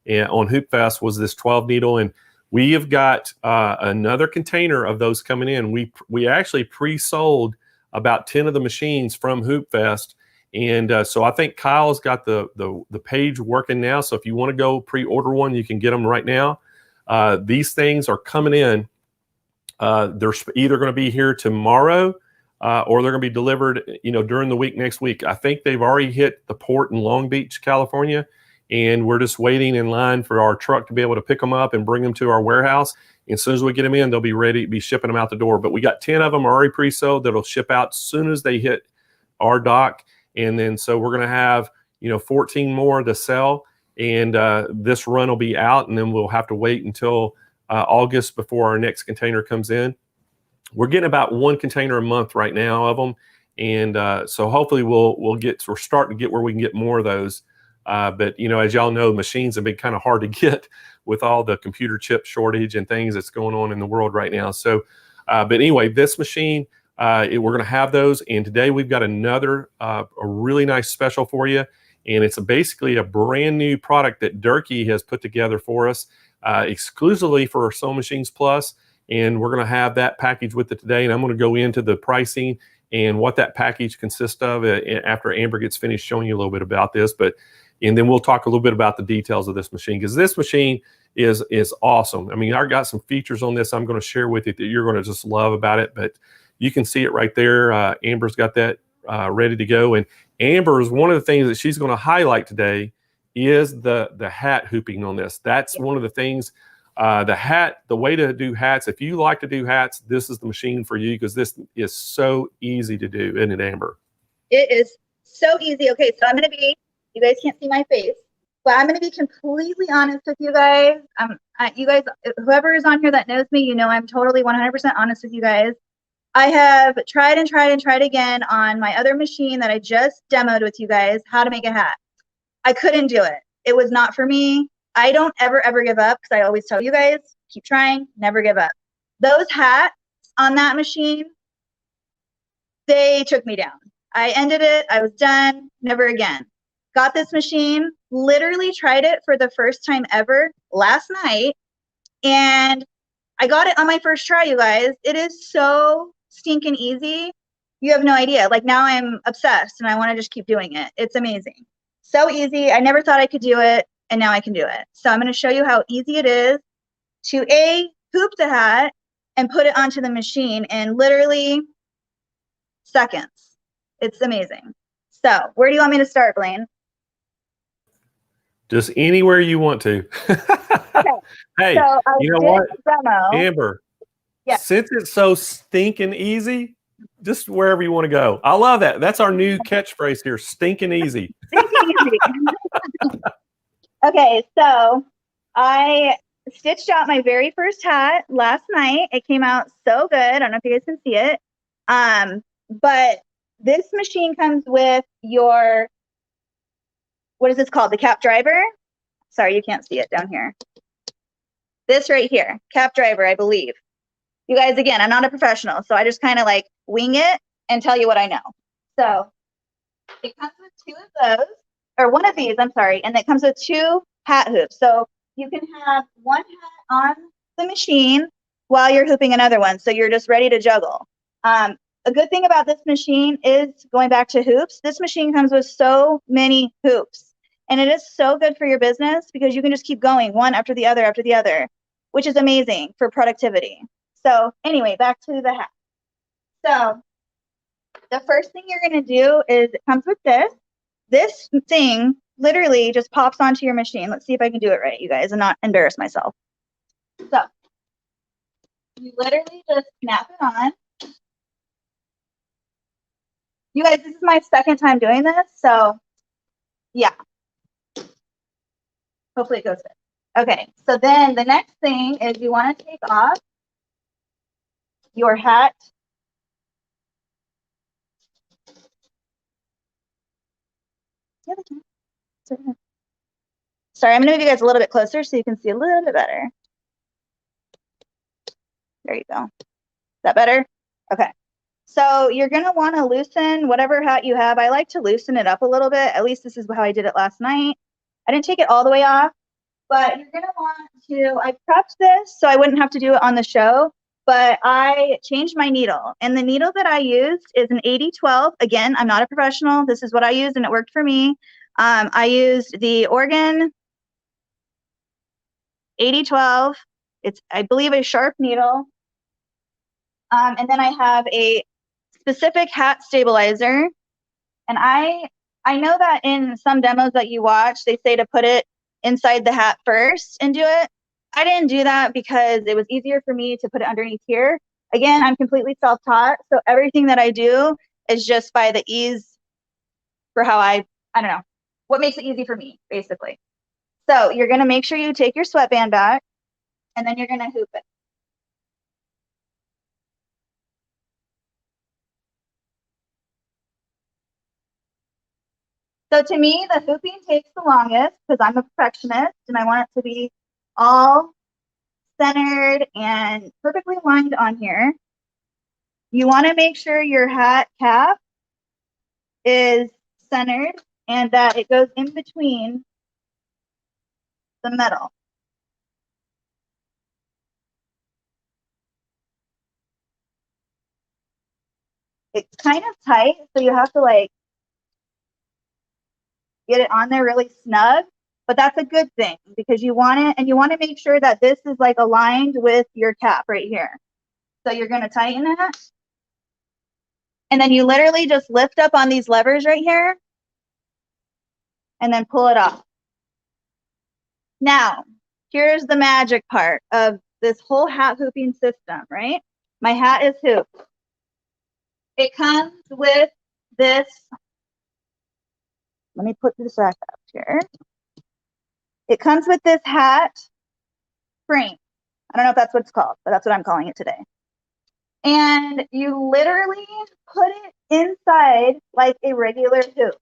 on Hoop Fest, was this 12 needle, and we have got another container of those coming in. We actually pre-sold about 10 of the machines from Hoop Fest, and so I think Kyle's got the page working now. So if you want to go pre-order one, you can get them right now. These things are coming in. They're either going to be here tomorrow, or they're going to be delivered, during the week next week. I think they've already hit the port in Long Beach, California, and we're just waiting in line for our truck to be able to pick them up and bring them to our warehouse. And as soon as we get them in, they'll be ready to be shipping them out the door. But we got 10 of them already pre-sold that'll ship out as soon as they hit our dock. And then so we're going to have 14 more to sell, and this run will be out, and then we'll have to wait until August before our next container comes in. we're getting about 1 container a month right now of them. And so hopefully we're starting to get where we can get more of those. But you know, as y'all know, machines have been kind of hard to get with all the computer chip shortage and things that's going on in the world right now. So, but anyway, this machine, we're going to have those. And today we've got another a really nice special for you. And it's basically a brand new product that Durkee has put together for us exclusively for Sewing Machines Plus. And we're going to have that package with it today. And I'm going to go into the pricing and what that package consists of after Amber gets finished showing you a little bit about this. And then we'll talk a little bit about the details of this machine, because this machine is awesome. I mean, I got some features on this I'm going to share with you that you're going to just love about it. But you can see it right there. Amber's got that ready to go. And Amber is one of the things that she's going to highlight today is the hat hooping on this. That's one of the things. The way to do hats, if you like to do hats, this is the machine for you, because this is so easy to do, isn't it, Amber? It is so easy. Okay, so I'm going to be, you guys can't see my face, but I'm going to be completely honest with you guys. You guys, whoever is on here that knows me, you know I'm totally 100% honest with you guys. I have tried and tried and tried again on my other machine that I just demoed with you guys how to make a hat. I couldn't do it. It was not for me. I don't ever give up, because I always tell you guys, keep trying, never give up. Those hats on that machine, they took me down. I ended it. I was done. Never again. Got this machine, literally tried it for the first time ever last night, and I got it on my first try, you guys. It is so stinking easy. You have no idea. Like, now I'm obsessed and I want to just keep doing it. It's amazing. So easy. I never thought I could do it, and now I can do it. So I'm going to show you how easy it is to hoop the hat and put it onto the machine in literally seconds. It's amazing. So where do you want me to start, Blaine? Just anywhere you want to. Okay. Hey, so you know what, demo. Amber? Yeah. Since it's so stinking easy, just wherever you want to go. I love that. That's our new catchphrase here, stinking easy. Stinking easy. Okay, so I stitched out my very first hat last night. It came out so good. I don't know if you guys can see it. But this machine comes with your, what is this called? The cap driver? Sorry, you can't see it down here. This right here, cap driver, I believe. You guys, again, I'm not a professional, so I just kind of like wing it and tell you what I know. So it comes with 2 of those, or 1 of these, I'm sorry, and it comes with 2 hat hoops. So you can have 1 hat on the machine while you're hooping another one, so you're just ready to juggle. A good thing about this machine is, going back to hoops, this machine comes with so many hoops. And it is so good for your business, because you can just keep going one after the other, which is amazing for productivity. So anyway, back to the hat. So the first thing you're going to do is, it comes with this. This thing literally just pops onto your machine. Let's see if I can do it right, you guys, and not embarrass myself. So you literally just snap it on. You guys, this is my second time doing this, so yeah. Hopefully it goes good. Okay, so then the next thing is, you want to take off your hat. Sorry, I'm going to move you guys a little bit closer so you can see a little bit better. There you go. Is that better? Okay. So you're going to want to loosen whatever hat you have. I like to loosen it up a little bit. At least this is how I did it last night. I didn't take it all the way off, but you're going to want to, I prepped this so I wouldn't have to do it on the show, but I changed my needle. And the needle that I used is an 80-12. Again, I'm not a professional. This is what I used, and it worked for me. I used the Oregon 80-12. It's, I believe, a sharp needle. And then I have a specific hat stabilizer. And I know that in some demos that you watch, they say to put it inside the hat first and do it. I didn't do that because it was easier for me to put it underneath here. Again, I'm completely self-taught, so everything that I do is just by the ease for how I don't know, what makes it easy for me, basically. So you're going to make sure you take your sweatband back, and then you're going to hoop it. So to me, the hooping takes the longest because I'm a perfectionist and I want it to be all centered and perfectly lined on here. You want to make sure your hat cap is centered and that it goes in between the metal. It's kind of tight, so you have to like get it on there really snug, but that's a good thing because you want it, and you want to make sure that this is like aligned with your cap right here. So you're going to tighten it, and then you literally just lift up on these levers right here and then pull it off. Now, here's the magic part of this whole hat hooping system, right? My hat is hooped. It comes with this, let me put this rack up here. It comes with this hat frame. I don't know if that's what it's called, but that's what I'm calling it today. And you literally put it inside like a regular hoop.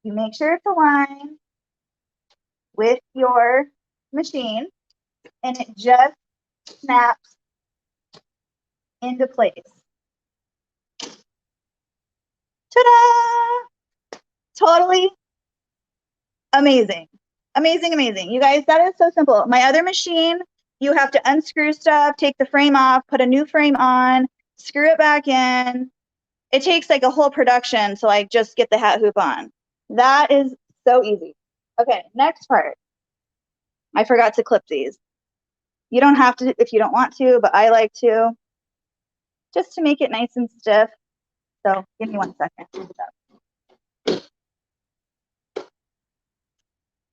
You make sure it's aligned with your machine, and it just snaps into place. Ta-da! Totally amazing. Amazing, amazing. You guys, that is so simple. My other machine, you have to unscrew stuff, take the frame off, put a new frame on, screw it back in. It takes like a whole production to like just get the hat hoop on. That is so easy. Okay, next part. I forgot to clip these. You don't have to if you don't want to, but I like to, just to make it nice and stiff. So give me 1 second.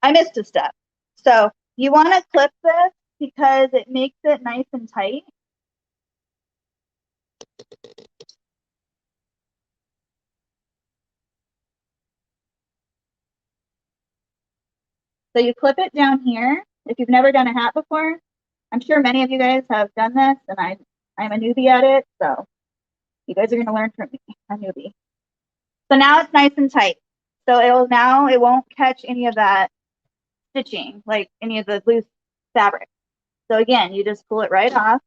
I missed a step. So you want to clip this because it makes it nice and tight. So you clip it down here. If you've never done a hat before, I'm sure many of you guys have done this, and I'm a newbie at it, so you guys are going to learn from me, a newbie. So now it's nice and tight. So it won't catch any of that stitching, like any of the loose fabric. So again, you just pull it right off.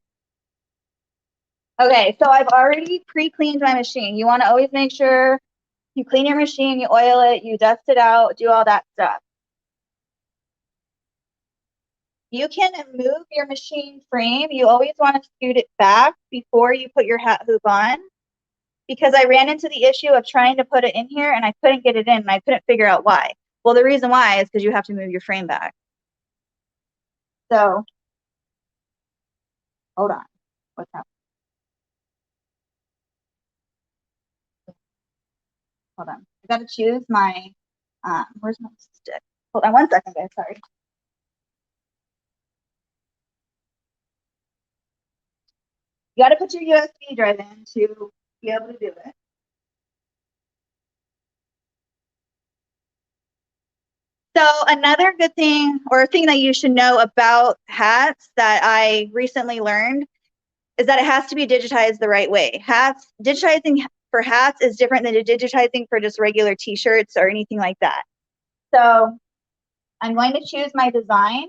Okay, so I've already pre-cleaned my machine. You want to always make sure you clean your machine, you oil it, you dust it out, do all that stuff. You can move your machine frame. You always want to scoot it back before you put your hat hoop on, because I ran into the issue of trying to put it in here and I couldn't get it in and I couldn't figure out why. Well, the reason why is because you have to move your frame back. So, hold on. What's happening? Hold on. I got to choose my, where's my stick? Hold on 1 second, guys. Sorry. You got to put your USB drive in to be able to do it. So another good thing, or a thing that you should know about hats that I recently learned, is that it has to be digitized the right way. Digitizing for hats is different than digitizing for just regular t-shirts or anything like that. So I'm going to choose my design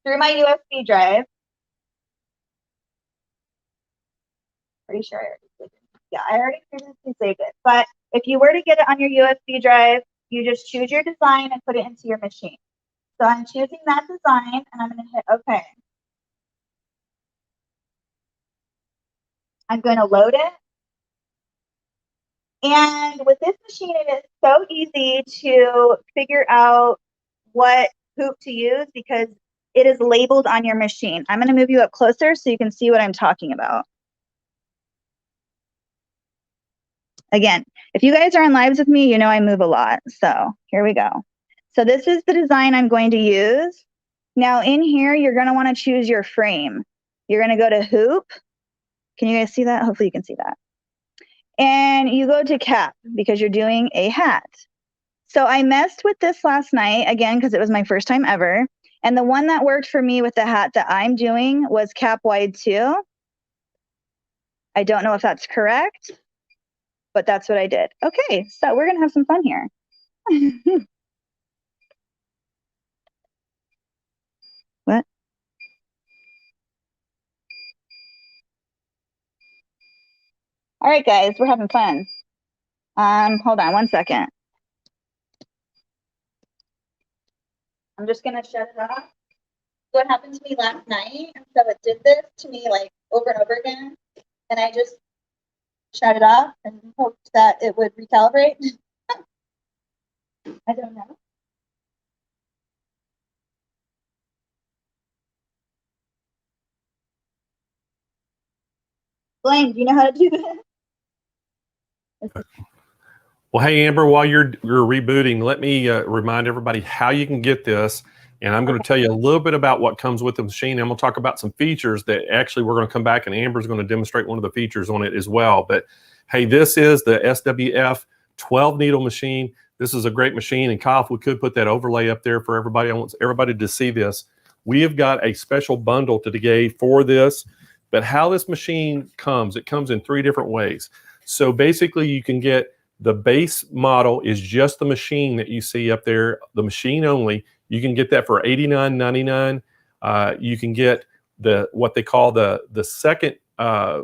through my USB drive. Pretty sure I already did it. Yeah, I already previously saved it. But if you were to get it on your USB drive, you just choose your design and put it into your machine. So I'm choosing that design and I'm going to hit OK. I'm going to load it. And with this machine, it is so easy to figure out what hoop to use because it is labeled on your machine. I'm going to move you up closer so you can see what I'm talking about. Again, if you guys are on lives with me, you know I move a lot. So here we go. So this is the design I'm going to use. Now in here, you're going to want to choose your frame. You're going to go to hoop. Can you guys see that? Hopefully you can see that. And you go to cap because you're doing a hat. So I messed with this last night, again, because it was my first time ever. And the one that worked for me with the hat that I'm doing was cap wide 2. I don't know if that's correct. but that's what I did. Okay, so we're gonna have some fun here. What? All right, guys, we're having fun. Hold on one second. I'm just gonna shut it off. What happened to me last night, and so it did this to me like over and over again, and I just shut it off and hoped that it would recalibrate. I don't know. Blaine, do you know how to do this? Well, hey, Amber, while you're rebooting, let me remind everybody how you can get this. And I'm going to tell you a little bit about what comes with the machine. I'm going to talk about some features that actually we're going to come back, and Amber's going to demonstrate one of the features on it as well. But hey, this is the SWF 12 needle machine. This is a great machine. And Kyle, if we could put that overlay up there for everybody, I want everybody to see this. We have got a special bundle today for this. But how this machine comes, it comes in 3 different ways. So basically you can get the base model is just the machine that you see up there, the machine only. You can get that for $89.99. You can get what they call the second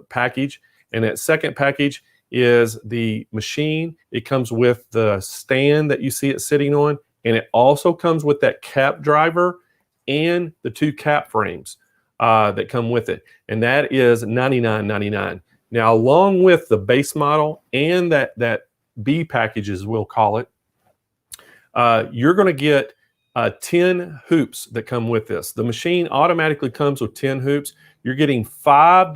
package, and that second package is the machine. It comes with the stand that you see it sitting on, and it also comes with that cap driver and the 2 cap frames that come with it, and that is $99.99. Now, along with the base model and that B package, as we'll call it, you're going to get 10 hoops that come with this. The machine automatically comes with 10 hoops. You're getting 5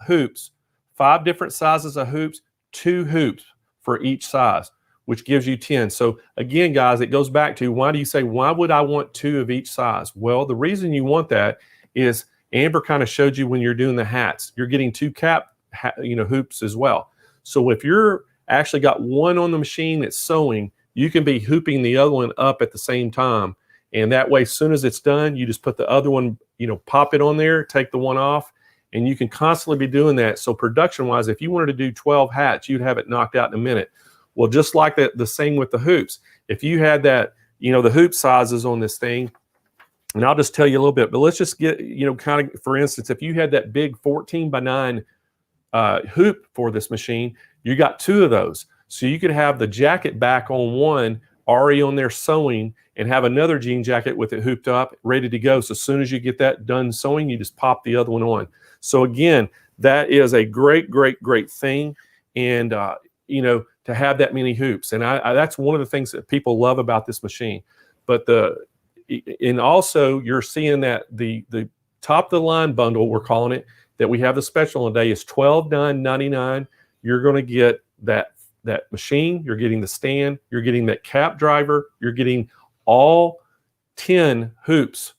hoops, 5 different sizes of hoops, 2 hoops for each size, which gives you 10. So again, guys, it goes back to, why do you say, why would I want 2 of each size? Well, the reason you want that is Amber kind of showed you when you're doing the hats, you're getting 2 hoops as well. So if you're actually got one on the machine that's sewing, you can be hooping the other one up at the same time. And that way, as soon as it's done, you just put the other one, pop it on there, take the one off, and you can constantly be doing that. So production wise, if you wanted to do 12 hats, you'd have it knocked out in a minute. Well, just like that, the same with the hoops. If you had that, the hoop sizes on this thing, and I'll just tell you a little bit, but let's just get, kind of, for instance, if you had that big 14x9 hoop for this machine, you got 2 of those. So you could have the jacket back on one, already on there sewing, and have another jean jacket with it hooped up, ready to go. So as soon as you get that done sewing, you just pop the other one on. So again, that is a great, great, great thing. And, to have that many hoops. And that's one of the things that people love about this machine. But and also you're seeing that the top of the line bundle, we're calling it, that we have the special today is $12.99. You're going to get that machine, you're getting the stand, you're getting that cap driver, you're getting all 10 hoops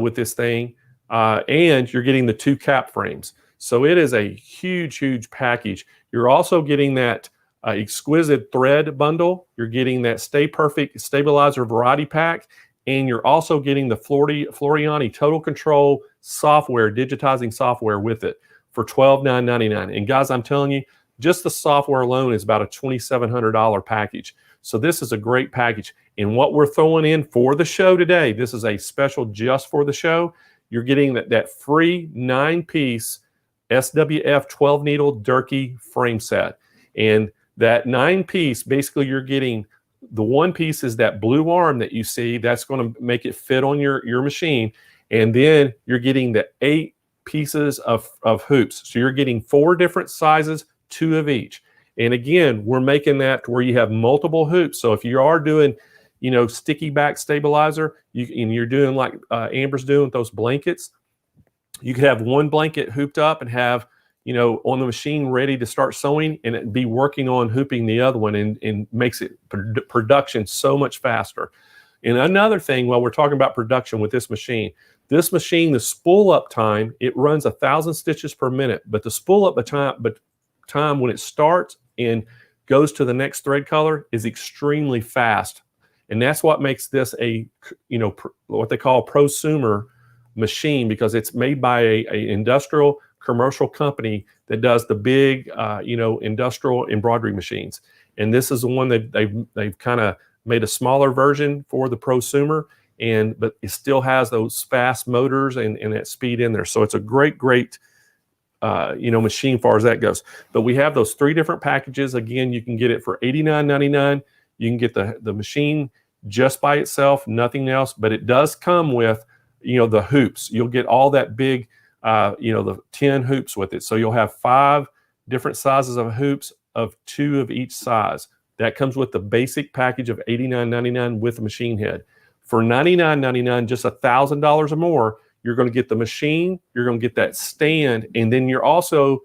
with this thing, and you're getting the 2 cap frames. So it is a huge, huge package. You're also getting that exquisite thread bundle. You're getting that Stay Perfect stabilizer variety pack, and you're also getting the Floriani Total Control software, digitizing software with it for $12.99. And guys, I'm telling you, just the software alone is about a $2,700 package. So this is a great package. And what we're throwing in for the show today, this is a special just for the show. You're getting that free 9-piece SWF 12 needle Durkee frame set. And that 9-piece, basically you're getting, the 1 piece is that blue arm that you see, that's going to make it fit on your machine. And then you're getting the 8 pieces of hoops. So you're getting 4 different sizes, 2 of each. And again, we're making that to where you have multiple hoops. So if you are doing, sticky back stabilizer, and you're doing like Amber's doing with those blankets, you could have 1 blanket hooped up and have, on the machine ready to start sewing, and it be working on hooping the other one, and makes it production so much faster. And another thing, while we're talking about production with this machine, the spool up time, it runs 1,000 stitches per minute, but the spool up time when it starts and goes to the next thread color is extremely fast. And that's what makes this a, what they call a prosumer machine, because it's made by a industrial commercial company that does the big, industrial embroidery machines. And this is the one that they've kind of made a smaller version for the prosumer, but it still has those fast motors and that speed in there. So it's a great machine as far as that goes. But we have those 3 different packages. Again, you can get it for $89.99. You can get the machine just by itself, nothing else, but it does come with, the hoops. You'll get all that big, the 10 hoops with it. So you'll have 5 different sizes of hoops of 2 of each size. That comes with the basic package of $89.99 with the machine head. For $99.99, just $1,000 or more, you're going to get the machine, you're going to get that stand, and then you're also,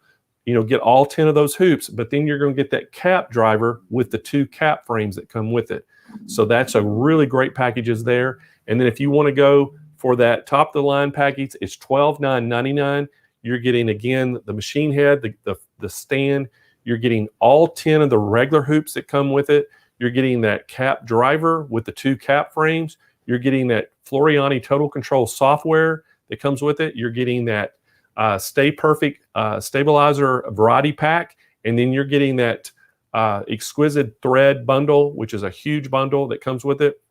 get all 10 of those hoops, but then you're going to get that cap driver with the 2 cap frames that come with it. So that's a really great packages there. And then if you want to go for that top of the line package, it's $12,999. You're getting, again, the machine head, the stand. You're getting all 10 of the regular hoops that come with it. You're getting that cap driver with the 2 cap frames. You're getting that Floriani Total Control software that comes with it. You're getting that Stay Perfect stabilizer variety pack. And then you're getting that exquisite thread bundle, which is a huge bundle that comes with it.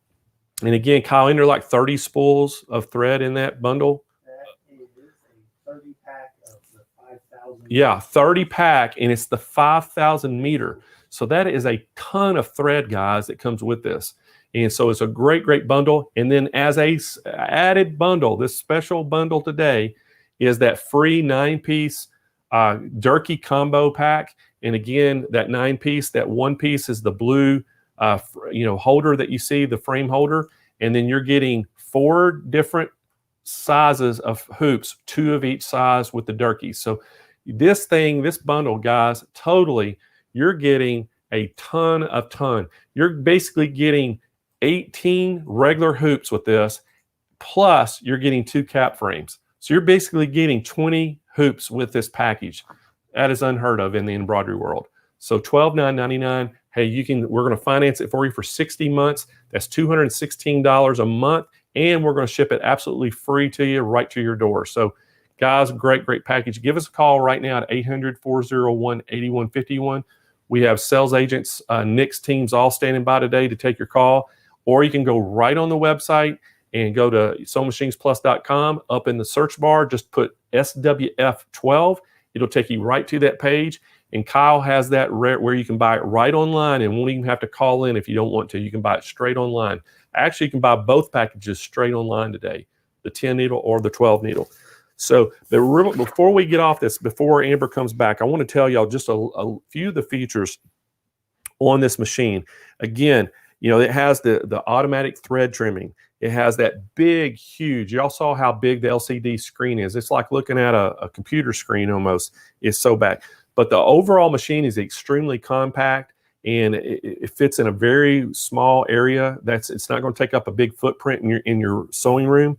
And again, Kyle, in there like 30 spools of thread in that bundle. That is a 30 pack of the 5,000. Yeah, 30 pack, and it's the 5,000 meter. So that is a ton of thread, guys, that comes with this. And so it's a great bundle. And then as a added bundle, this special bundle today is that free 9-piece Durkee combo pack. And again, that 9-piece, that 1 piece is the blue holder that you see, the frame holder. And then you're getting 4 different sizes of hoops, 2 of each size with the Durkee. So this bundle, guys, totally, you're getting a ton. You're basically getting 18 regular hoops with this, plus you're getting 2 cap frames. So you're basically getting 20 hoops with this package. That is unheard of in the embroidery world. So $12,999. Hey, we're going to finance it for you for 60 months. That's $216 a month. And we're going to ship it absolutely free to you right to your door. So guys, great package. Give us a call right now at 800-401-8151. We have sales agents, Nick's teams all standing by today to take your call. Or you can go right on the website and go to SewingMachinesPlus.com. Up in the search bar, just put SWF12. It'll take you right to that page. And Kyle has that where you can buy it right online and won't even have to call in if you don't want to. You can buy it straight online. Actually, you can buy both packages straight online today, the 10 needle or the 12 needle. So before we get off this, before Amber comes back, I want to tell y'all just a few of the features on this machine. Again, it has the automatic thread trimming. It has that big, huge, y'all saw how big the LCD screen is. It's like looking at a computer screen almost. It's so big. But the overall machine is extremely compact, and it fits in a very small area. It's not going to take up a big footprint in your sewing room.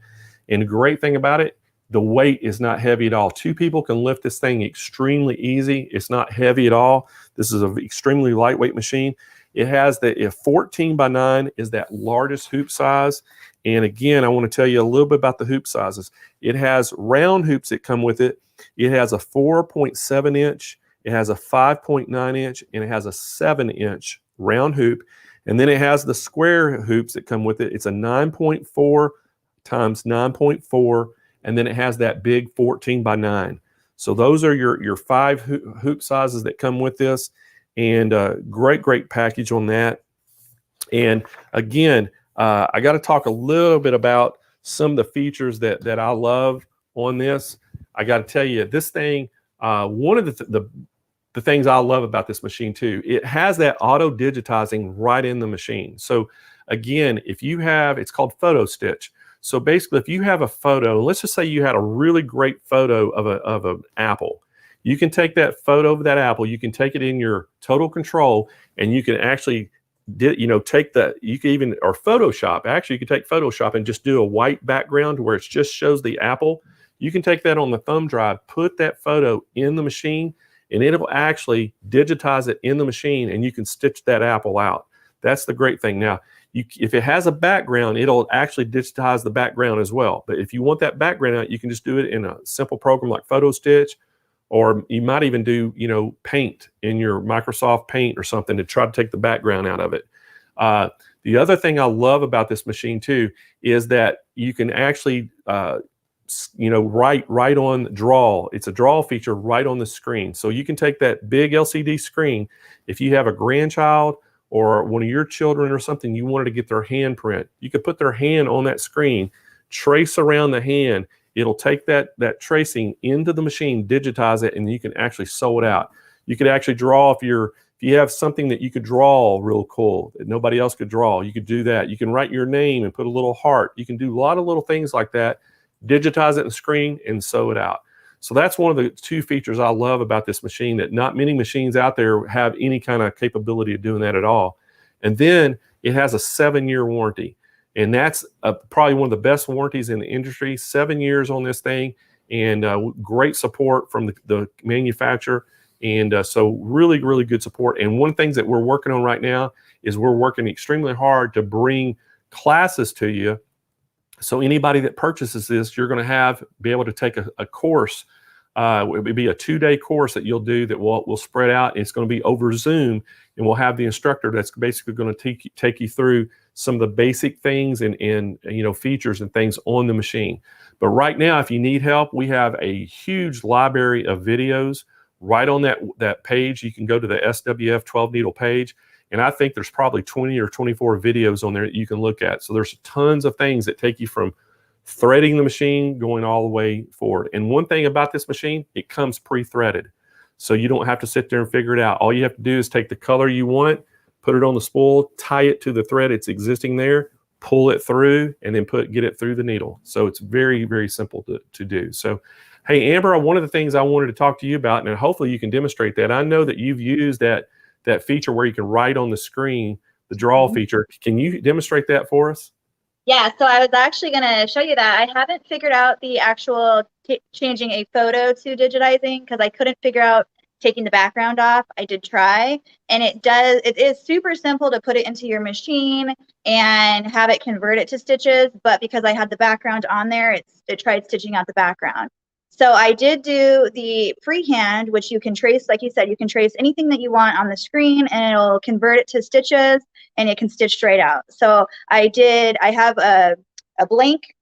And the great thing about it, the weight is not heavy at all. 2 people can lift this thing extremely easy. It's not heavy at all. This is an extremely lightweight machine. It has if 14x9 is that largest hoop size. And again, I want to tell you a little bit about the hoop sizes. It has round hoops that come with it. It has a 4.7 inch. It has a 5.9 inch, and it has a 7-inch round hoop. And then it has the square hoops that come with it. It's a 9.4 times 9.4, and then it has that big 14x9. So those are your 5 hoop sizes that come with this, and great package on that. And again, I got to talk a little bit about some of the features that I love on this. I got to tell you, this thing, one of the things I love about this machine too, it has that auto digitizing right in the machine. So again, it's called photo stitch. So basically, if you have a photo, let's just say you had a really great photo of an apple. You can take that photo of that apple, you can take it in your total control, and you can actually Photoshop. Actually, you can take Photoshop and just do a white background where it just shows the apple. You can take that on the thumb drive, put that photo in the machine, and it'll actually digitize it in the machine, and you can stitch that apple out. That's the great thing. Now, if it has a background, it'll actually digitize the background as well. But if you want that background out, you can just do it in a simple program like Photo Stitch, or you might even do, you know, paint in your Microsoft Paint or something to try to take the background out of it. The other thing I love about this machine too is that you can actually, you know, write on draw. It's a draw feature right on the screen. So you can take that big LCD screen. If you have a grandchild or one of your children or something, you wanted to get their handprint, you could put their hand on that screen, trace around the hand. It'll take that tracing into the machine, digitize it, and you can actually sew it out. You could actually draw if you have something that you could draw real cool that nobody else could draw, you could do that. You can write your name and put a little heart. You can do a lot of little things like that, digitize it in the screen and sew it out. So that's one of the two features I love about this machine, that not many machines out there have any kind of capability of doing that at all. And then it has a 7-year warranty. And that's probably one of the best warranties in the industry, 7 years on this thing, and great support from the manufacturer. And so really, really good support. And one of the things that we're working on right now is we're working extremely hard to bring classes to you. So anybody that purchases this, you're going to be able to take a course. It would be a 2-day course that you'll do that will spread out. It's going to be over Zoom, and we'll have the instructor that's basically going to take you through some of the basic things and you know, features and things on the machine. But right now, if you need help, we have a huge library of videos right on that page. You can go to the SWF 12 needle page, and I think there's probably 20 or 24 videos on there that you can look at. So there's tons of things that take you from threading the machine going all the way forward. And one thing about this machine, it comes pre-threaded. So you don't have to sit there and figure it out. All you have to do is take the color you want, put it on the spool, tie it to the thread it's existing there, pull it through, and then get it through the needle. So it's very, very simple to do. So, hey, Amber, one of the things I wanted to talk to you about, and hopefully you can demonstrate that. I know that you've used that feature where you can write on the screen, the draw feature. Can you demonstrate that for us? Yeah, so I was actually going to show you that. I haven't figured out the actual changing a photo to digitizing because I couldn't figure out taking the background off. I did try, and it is super simple to put it into your machine and have it convert it to stitches, but because I had the background on there, it tried stitching out the background. So I did do the freehand, which you can trace, like you said, you can trace anything that you want on the screen and it'll convert it to stitches and it can stitch straight out. So I have a blank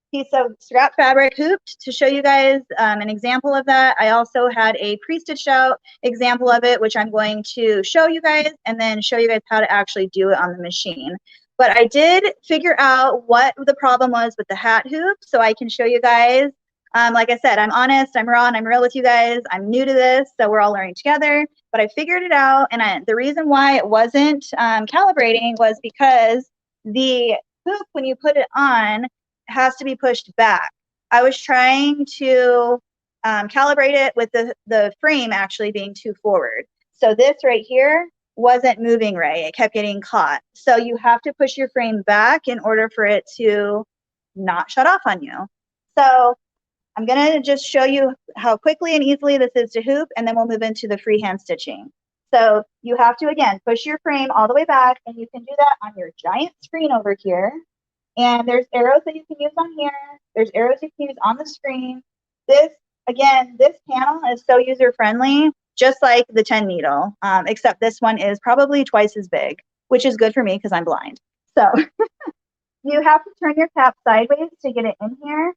piece of scrap fabric hooped to show you guys an example of that. I also had a pre-stitched out example of it, which I'm going to show you guys and then show you guys how to actually do it on the machine. But I did figure out what the problem was with the hat hoop, so I can show you guys. Like I said, I'm honest, I'm raw, and I'm real with you guys. I'm new to this, so we're all learning together. But I figured it out, and the reason why it wasn't calibrating was because the hoop, when you put it on, has to be pushed back. I was trying to calibrate it with the frame actually being too forward. So this right here wasn't moving right. It kept getting caught. So you have to push your frame back in order for it to not shut off on you. So I'm going to just show you how quickly and easily this is to hoop, and then we'll move into the freehand stitching. So you have to, again, push your frame all the way back, and you can do that on your giant screen over here. And there's arrows that you can use on here. There's arrows you can use on the screen. This panel is so user-friendly, just like the 10 needle, except this one is probably twice as big, which is good for me because I'm blind. So you have to turn your cap sideways to get it in here.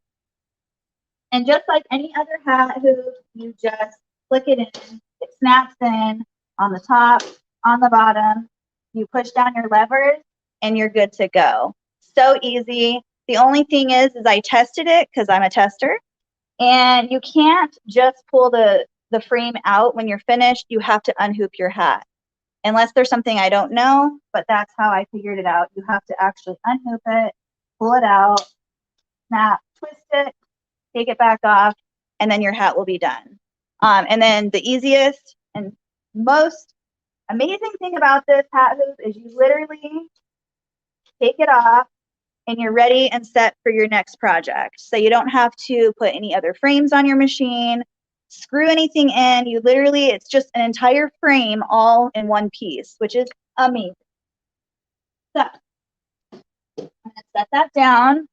And just like any other hat hoop, you just flick it in. It snaps in on the top, on the bottom. You push down your levers, and you're good to go. So easy. The only thing is I tested it because I'm a tester, and you can't just pull the frame out when you're finished. You have to unhoop your hat. Unless there's something I don't know, but that's how I figured it out. You have to actually unhoop it, pull it out, snap, twist it, take it back off, and then your hat will be done. And then the easiest and most amazing thing about this hat hoop is you literally take it off and you're ready and set for your next project. So you don't have to put any other frames on your machine, screw anything in. You literally, it's just an entire frame all in one piece, which is amazing. So I'm going to set that down.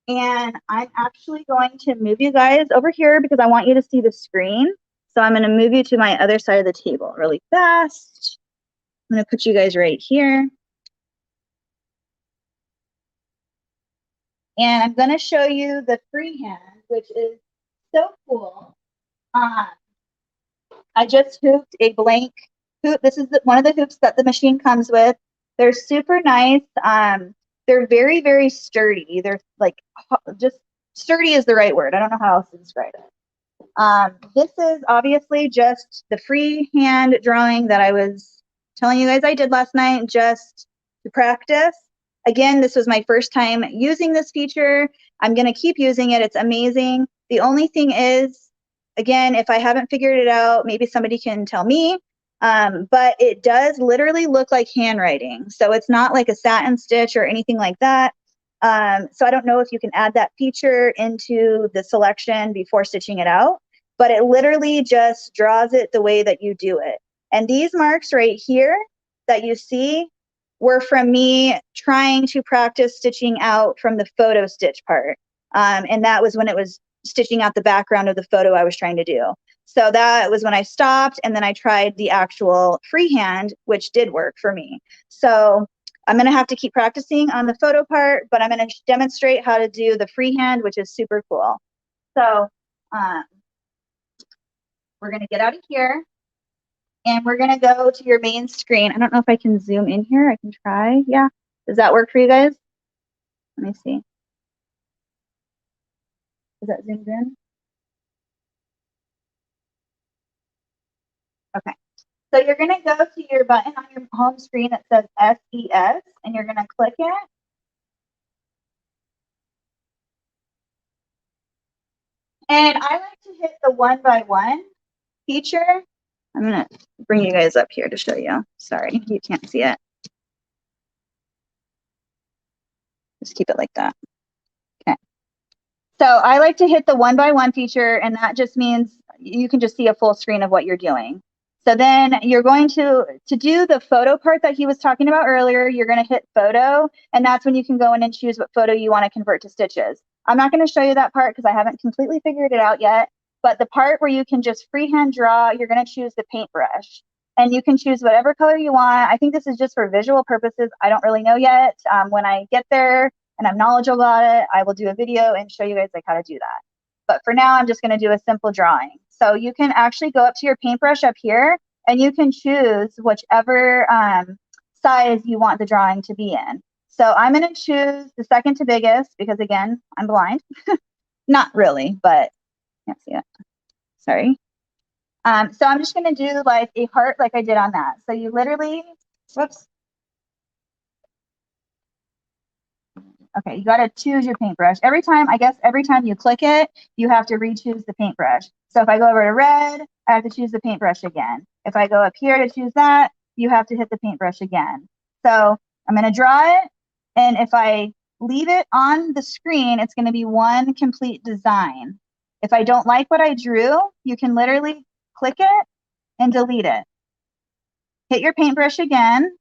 And I'm actually going to move you guys over here because I want you to see the screen. So I'm going to move you to my other side of the table really fast. I'm going to put you guys right here. And I'm going to show you the freehand, which is so cool. I just hooped a blank hoop. This is one of the hoops that the machine comes with. They're super nice. They're very, very sturdy. They're like, just sturdy is the right word. I don't know how else to describe it. This is obviously just the freehand drawing that I was telling you guys I did last night just to practice. Again, this was my first time using this feature. I'm going to keep using it. It's amazing. The only thing is, again, if I haven't figured it out, maybe somebody can tell me. But it does literally look like handwriting. So it's not like a satin stitch or anything like that. So I don't know if you can add that feature into the selection before stitching it out, but it literally just draws it the way that you do it. And these marks right here that you see were from me trying to practice stitching out from the photo stitch part. And that was when it was stitching out the background of the photo I was trying to do. So that was when I stopped, and then I tried the actual freehand, which did work for me. So I'm going to have to keep practicing on the photo part, but I'm going to demonstrate how to do the freehand, which is super cool. So we're going to get out of here, and we're going to go to your main screen. I don't know if I can zoom in here. I can try. Yeah. Does that work for you guys? Let me see. Is that zoomed in? Okay. So you're going to go to your button on your home screen that says SES, and you're going to click it. And I like to hit the 1x1 feature. I'm going to bring you guys up here to show you. Sorry, you can't see it. Just keep it like that. Okay. So I like to hit the 1x1 feature, and that just means you can just see a full screen of what you're doing. So then you're going to do the photo part that he was talking about earlier, you're going to hit photo, and that's when you can go in and choose what photo you want to convert to stitches. I'm not going to show you that part because I haven't completely figured it out yet, but the part where you can just freehand draw, you're going to choose the paintbrush. And you can choose whatever color you want. I think this is just for visual purposes. I don't really know yet. When I get there and I'm knowledgeable about it, I will do a video and show you guys like how to do that. But for now, I'm just going to do a simple drawing. So you can actually go up to your paintbrush up here, and you can choose whichever size you want the drawing to be in. So I'm going to choose the second to biggest because, again, I'm blind. Not really, but can't see it. Sorry. So I'm just going to do like a heart like I did on that. So you literally, whoops. Okay, you got to choose your paintbrush. Every time you click it, you have to re-choose the paintbrush. So if I go over to red, I have to choose the paintbrush again. If I go up here to choose that, you have to hit the paintbrush again. So I'm going to draw it, and if I leave it on the screen, it's going to be one complete design. If I don't like what I drew, you can literally click it and delete it. Hit your paintbrush again.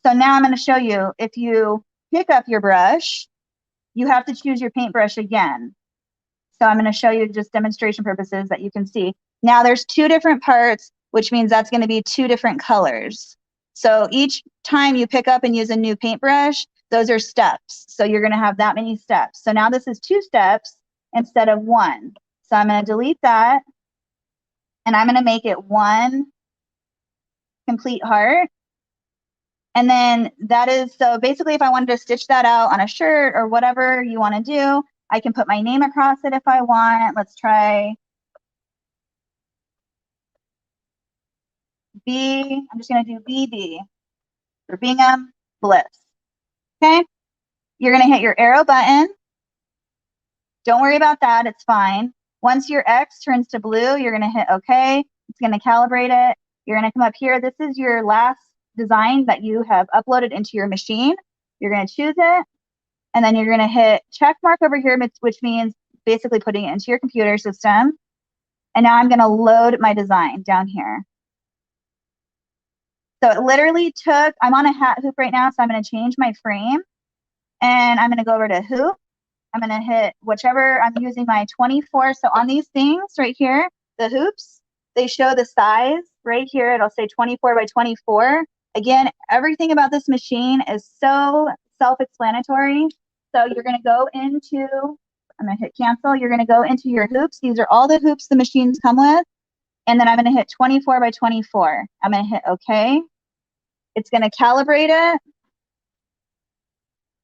So now I'm going to show you, if you pick up your brush, you have to choose your paintbrush again. So I'm going to show you just demonstration purposes that you can see. Now there's two different parts, which means that's going to be two different colors. So each time you pick up and use a new paintbrush, those are steps. So you're going to have that many steps. So now this is 2 steps instead of 1. So I'm going to delete that, and I'm going to make it 1 complete heart. And then that is, so basically if I wanted to stitch that out on a shirt or whatever you want to do, I can put my name across it if I want. Let's try B. I'm just going to do BB for Bingham, Bliss. Okay. You're going to hit your arrow button. Don't worry about that. It's fine. Once your X turns to blue, you're going to hit OK. It's going to calibrate it. You're going to come up here. This is your last design that you have uploaded into your machine. You're going to choose it, and then you're going to hit check mark over here, which means basically putting it into your computer system. And now I'm going to load my design down here. So it literally took, I'm on a hat hoop right now, so I'm going to change my frame, and I'm going to go over to hoop. I'm going to hit whichever, I'm using my 24. So on these things right here, the hoops, they show the size right here. It'll say 24 by 24. Again, everything about this machine is so self-explanatory. So you're going to go into, I'm going to hit cancel. You're going to go into your hoops. These are all the hoops the machines come with. And then I'm going to hit 24 by 24. I'm going to hit OK. It's going to calibrate it.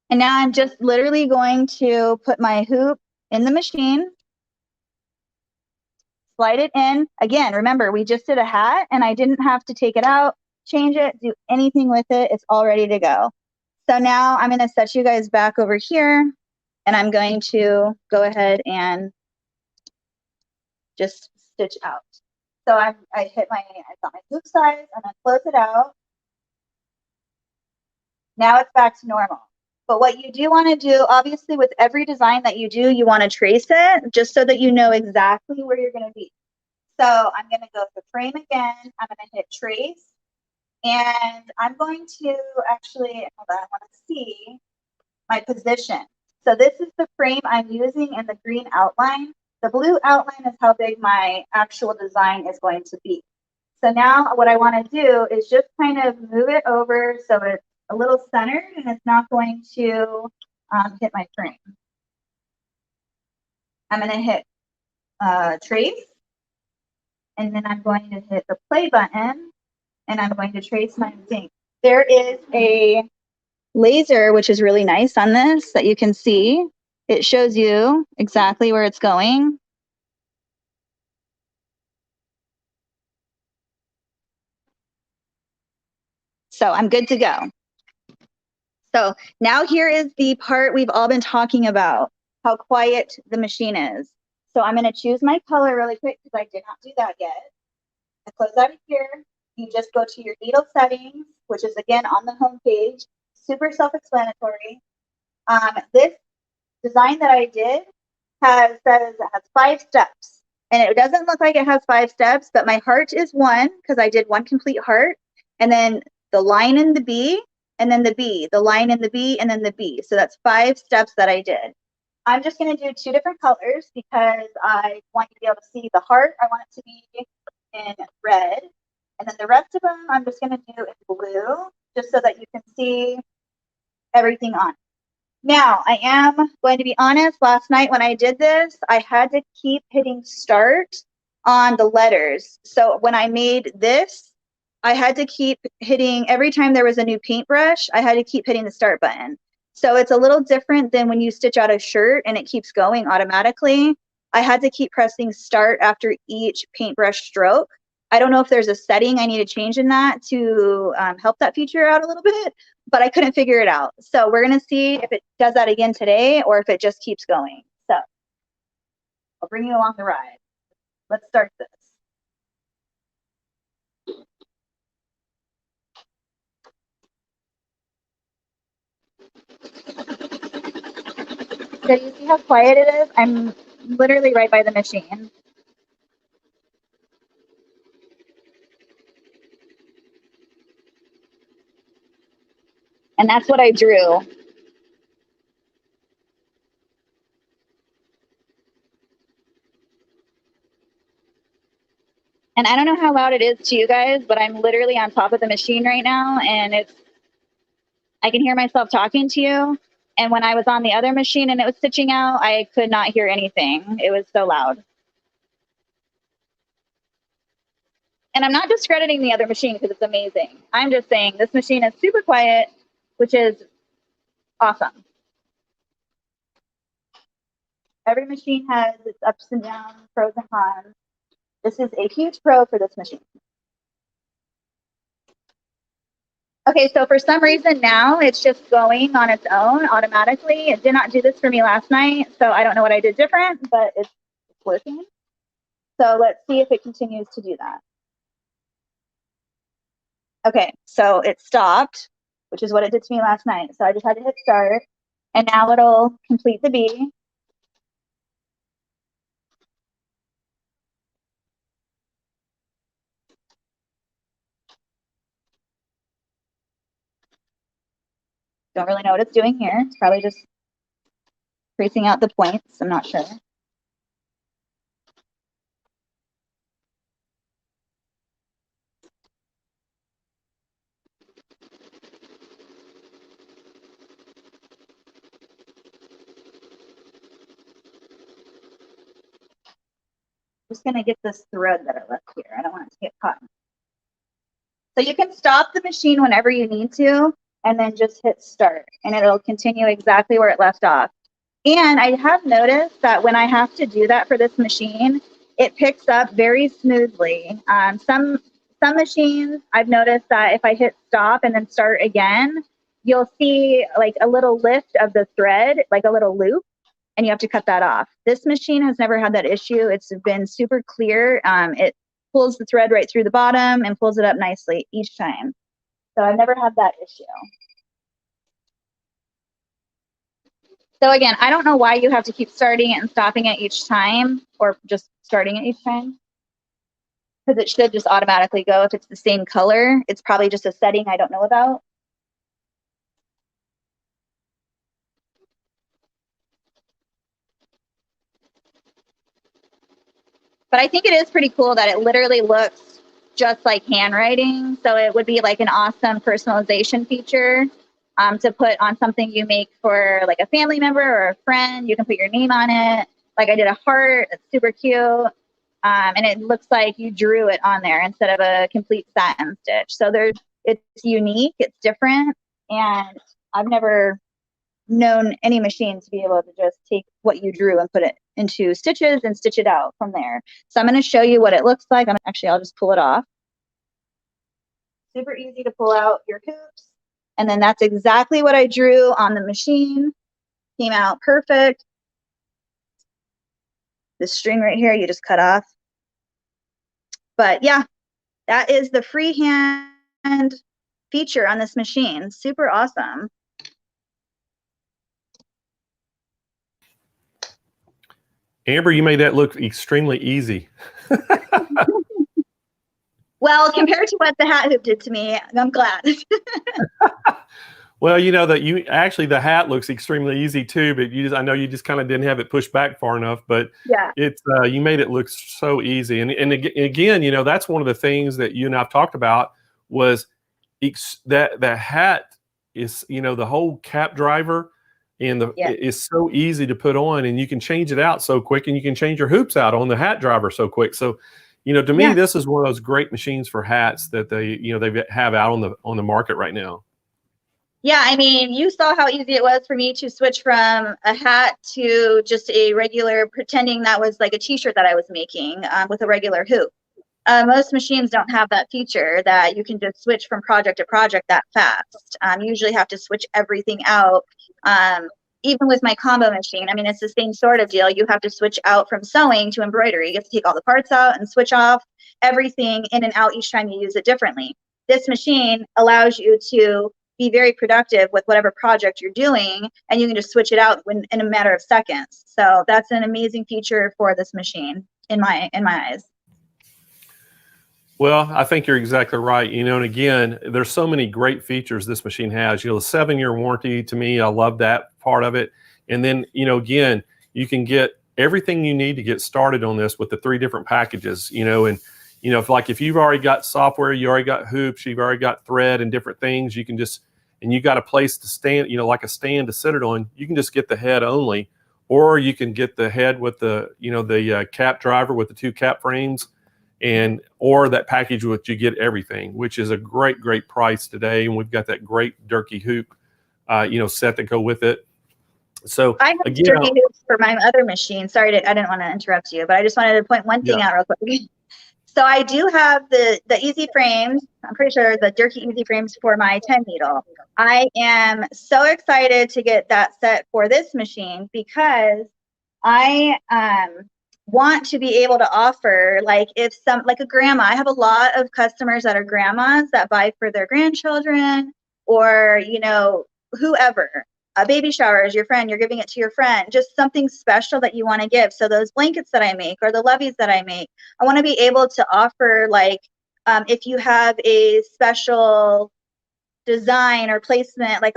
And now I'm just literally going to put my hoop in the machine, slide it in. Again, remember, we just did a hat and I didn't have to take it out, change it, do anything with it. It's all ready to go. So now I'm going to set you guys back over here and I'm going to go ahead and just stitch out. So I got my hoop size, I'm going to close it out. Now it's back to normal. But what you do want to do, obviously with every design that you do, you want to trace it just so that you know exactly where you're going to be. So I'm going to go to frame again. I'm going to hit trace. And I'm going to actually, hold on, I want to see my position. So this is the frame I'm using in the green outline. The blue outline is how big my actual design is going to be. So now what I want to do is just kind of move it over so it's a little centered and it's not going to hit my frame. I'm going to hit trace, and then I'm going to hit the play button, and I'm going to trace my zinc. There is a laser, which is really nice on this, that you can see. It shows you exactly where it's going. So I'm good to go. So now here is the part we've all been talking about, how quiet the machine is. So I'm going to choose my color really quick because I did not do that yet. I close out of here. You just go to your needle settings, which is again on the home page. Super self-explanatory. This design that I did says it has 5 steps. And it doesn't look like it has 5 steps, but my heart is 1 because I did 1 complete heart. And then the line in the B, and then the B, the line in the B, and then the B. So that's 5 steps that I did. I'm just going to do 2 different colors because I want you to be able to see the heart. I want it to be in red. And then the rest of them, I'm just going to do in blue, just so that you can see everything on it. Now, I am going to be honest, last night when I did this, I had to keep hitting start on the letters. So when I made this, I had to keep hitting, every time there was a new paintbrush, I had to keep hitting the start button. So it's a little different than when you stitch out a shirt and it keeps going automatically. I had to keep pressing start after each paintbrush stroke. I don't know if there's a setting I need to change in that to help that feature out a little bit, but I couldn't figure it out. So we're going to see if it does that again today or if it just keeps going. So I'll bring you along the ride. Let's start this. So you see how quiet it is? I'm literally right by the machine. And that's what I drew. And I don't know how loud it is to you guys, but I'm literally on top of the machine right now, and I can hear myself talking to you. And when I was on the other machine and it was stitching out, I could not hear anything. It was so loud. And I'm not discrediting the other machine because it's amazing. I'm just saying this machine is super quiet, which is awesome. Every machine has its ups and downs, pros and cons. This is a huge pro for this machine. Okay, so for some reason now it's just going on its own automatically. It did not do this for me last night, so I don't know what I did different, but it's working. So let's see if it continues to do that. Okay, so it stopped, which is what it did to me last night. So I just had to hit start, and now it'll complete the B. Don't really know what it's doing here. It's probably just tracing out the points. I'm not sure. just going to get this thread that I left here. I don't want it to get caught. So you can stop the machine whenever you need to, and then just hit start, and it'll continue exactly where it left off. And I have noticed that when I have to do that for this machine, it picks up very smoothly. Some machines, I've noticed that if I hit stop and then start again, you'll see like a little lift of the thread, like a little loop, and you have to cut that off. This machine has never had that issue. It's been super clear. It pulls the thread right through the bottom and pulls it up nicely each time. So I've never had that issue. So again, I don't know why you have to keep starting it and stopping it each time, or just starting it each time, because it should just automatically go if it's the same color. It's probably just a setting I don't know about. But I think it is pretty cool that it literally looks just like handwriting. So it would be like an awesome personalization feature to put on something you make for like a family member or a friend. You can put your name on it. Like I did a heart, it's super cute. And it looks like you drew it on there instead of a complete satin stitch. So it's unique, it's different. And I've never known any machine to be able to just take what you drew and put it into stitches and stitch it out from there. So I'm going to show you what it looks like. I'll just pull it off. Super easy to pull out your hoops. And then that's exactly what I drew on the machine. Came out perfect. This string right here, you just cut off. But yeah, that is the freehand feature on this machine. Super awesome. Amber, you made that look extremely easy. Well, compared to what the hat hoop did to me, I'm glad. Well, you know that the hat looks extremely easy too, but I know you just kind of didn't have it pushed back far enough, but yeah, it's you made it look so easy. And again, you know, that's one of the things that you and I've talked about was that hat is, you know, the whole cap driver and is so easy to put on, and you can change it out so quick, and you can change your hoops out on the hat driver so quick. So, you know, to me, this is one of those great machines for hats that they have out on the market right now. Yeah, I mean, you saw how easy it was for me to switch from a hat to just a regular, pretending that was like a t-shirt that I was making with a regular hoop. Most machines don't have that feature that you can just switch from project to project that fast. You usually have to switch everything out. Even with my combo machine, I mean, it's the same sort of deal. You have to switch out from sewing to embroidery. You have to take all the parts out and switch off everything in and out each time you use it differently. This machine allows you to be very productive with whatever project you're doing, and you can just switch it out in a matter of seconds. So that's an amazing feature for this machine in my eyes. Well, I think you're exactly right. You know, and again, there's so many great features this machine has. You know, the 7-year warranty, to me, I love that part of it. And then, you know, again, you can get everything you need to get started on this with the 3 different packages, you know, and, you know, if you've already got software, you already got hoops, you've already got thread and different things, you can just, and you got a place to stand, you know, like a stand to sit it on, you can just get the head only, or you can get the head with the, you know, the cap driver with the 2 cap frames, or that package with you get everything, which is a great price today. And we've got that great Durkee hoop, you know, set that go with it. So I have Durkee hoops for my other machine. Sorry, I didn't want to interrupt you, but I just wanted to point one thing out real quick. So I do have the easy frames. I'm pretty sure the Durkee easy frames for my 10 needle. I am so excited to get that set for this machine because I want to be able to offer, like, if like a grandma, I have a lot of customers that are grandmas that buy for their grandchildren, or, you know, whoever. A baby shower is your friend, you're giving it to your friend, just something special that you want to give. So those blankets that I make or the levies that I make, I want to be able to offer, like, if you have a special design or placement, like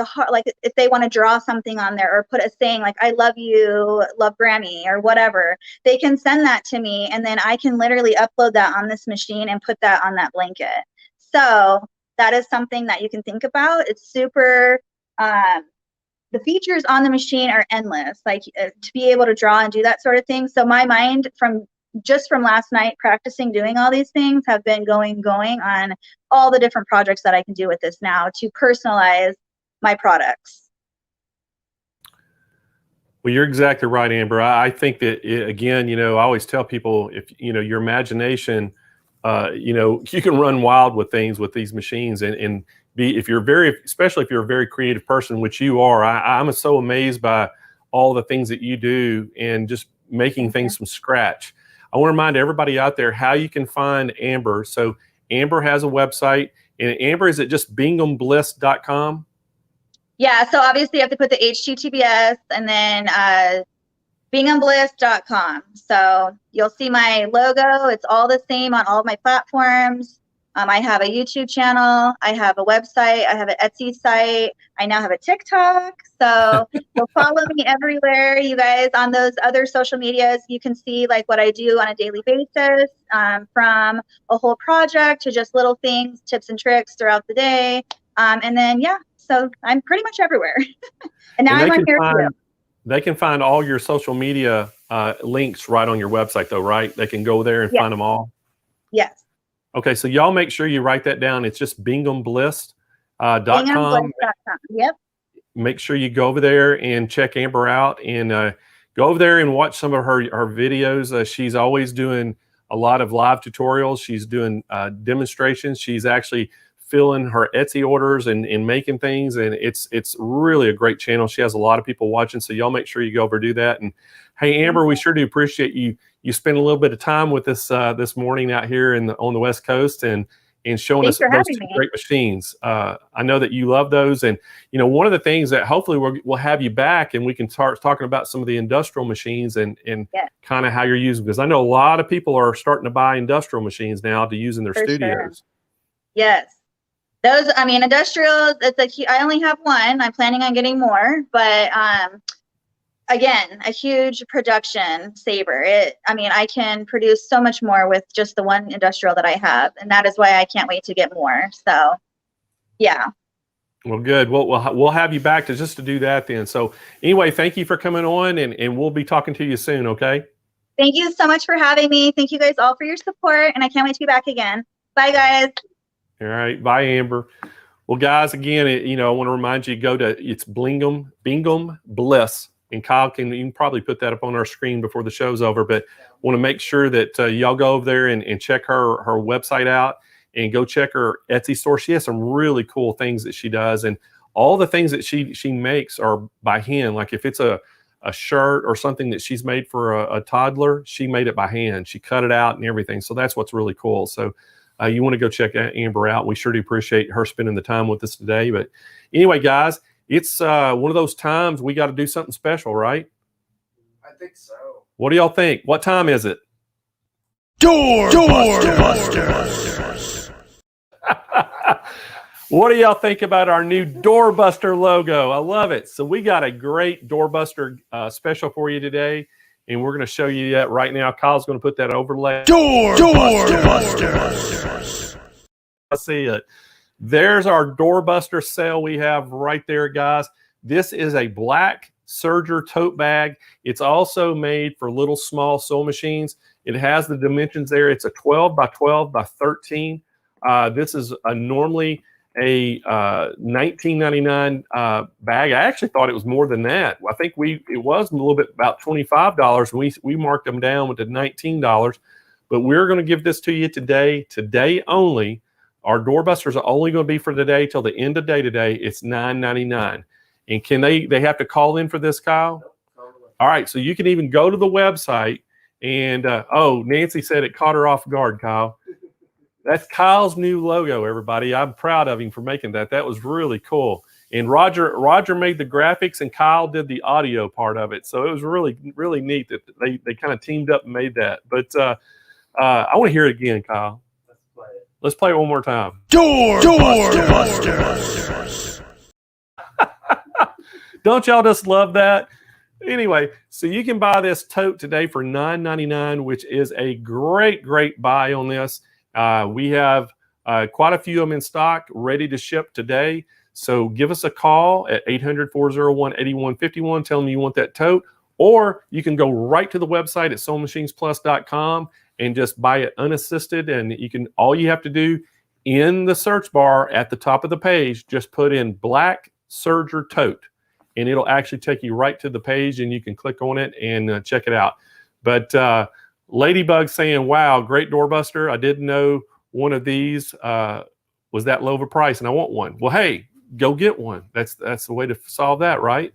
if they want to draw something on there or put a saying like, I love you, love Grammy, or whatever, they can send that to me, and then I can literally upload that on this machine and put that on that blanket. So that is something that you can think about. It's super, the features on the machine are endless, like to be able to draw and do that sort of thing. So my mind from just from last night practicing doing all these things, have been going on all the different projects that I can do with this now to personalize my products. Well, you're exactly right, Amber. I think that, again, you know, I always tell people, if, you know, your imagination, you know, you can run wild with things with these machines, and be, if you're very, especially if you're a very creative person, which you are, I'm so amazed by all the things that you do and just making things from scratch. I want to remind everybody out there how you can find Amber. So Amber has a website, and Amber, is it just BinghamBliss.com? Yeah, so obviously you have to put the HTTPS and then BinghamBliss.com. So you'll see my logo. It's all the same on all of my platforms. I have a YouTube channel. I have a website. I have an Etsy site. I now have a TikTok. So you'll follow me everywhere, you guys. On those other social medias, you can see like what I do on a daily basis, from a whole project to just little things, tips and tricks throughout the day. And then, yeah, so I'm pretty much everywhere. And now I'm on here too. They can find all your social media links right on your website, though, right? They can go there and find them all? Yes. Okay, so y'all make sure you write that down. It's just BinghamBliss.com. BinghamBliss.com. Yep. Make sure you go over there and check Amber out, and go over there and watch some of her videos. She's always doing a lot of live tutorials. She's doing demonstrations. She's actually filling her Etsy orders and making things, and it's really a great channel. She has a lot of people watching, so y'all make sure you go over and do that. And hey, Amber, we sure do appreciate you spend a little bit of time with us this morning out here on the West Coast, and showing us those two great machines. I know that you love those, and you know, one of the things that hopefully we'll have you back, and we can start talking about some of the industrial machines and kind of how you're using, because I know a lot of people are starting to buy industrial machines now to use in their studios. Sure. Yes. Those, I mean, industrial, I only have one. I'm planning on getting more, but again, a huge production saver. I mean, I can produce so much more with just the one industrial that I have, and that is why I can't wait to get more. So, yeah. Well, good. We'll have you back to do that then. So anyway, thank you for coming on, and we'll be talking to you soon, okay? Thank you so much for having me. Thank you guys all for your support, and I can't wait to be back again. Bye, guys. All right. Bye, Amber. Well, guys, again, you know, I want to remind you, it's Bingham Bliss. And Kyle, you can probably put that up on our screen before the show's over, but want to make sure that y'all go over there and check her website out, and go check her Etsy store. She has some really cool things that she does, and all the things that she makes are by hand. Like if it's a shirt or something that she's made for a toddler, she made it by hand. She cut it out and everything. So that's what's really cool. So you want to go check Amber out. We sure do appreciate her spending the time with us today. But anyway, guys, it's one of those times we got to do something special, right? I think so. What do y'all think? What time is it? Doorbusters. What do y'all think about our new Doorbuster logo? I love it. So we got a great Doorbuster special for you today, and we're going to show you that right now. Kyle's going to put that overlay. Doorbusters. I see it. There's our Doorbuster sale we have right there, guys. This is a black serger tote bag. It's also made for little small sewing machines. It has the dimensions there. It's a 12 by 12 by 13. This is normally a $19.99 bag. I actually thought it was more than that. I think it was a little bit about $25. We marked them down to $19, but we're going to give this to you today only. Our Doorbusters are only going to be for today till the end of day today. It's $9.99. And can they have to call in for this, Kyle? All right, so you can even go to the website and Nancy said it caught her off guard, Kyle. That's Kyle's new logo, everybody. I'm proud of him for making that. That was really cool. And Roger made the graphics, and Kyle did the audio part of it. So it was really, really neat that they kind of teamed up and made that. But I want to hear it again, Kyle. Let's play it one more time. Doorbusters. Don't y'all just love that? Anyway, so you can buy this tote today for $9.99, which is a great, great buy on this. We have quite a few of them in stock, ready to ship today. So give us a call at 800-401-8151. Tell them you want that tote, Or you can go right to the website at SewingMachinesPlus.com and just buy it unassisted. And all you have to do in the search bar at the top of the page, just put in black serger tote, and it'll actually take you right to the page, and you can click on it and check it out. But Ladybug saying, wow, great doorbuster. I didn't know one of these was that low of a price, and I want one. Well, hey, go get one. That's the way to solve that, right?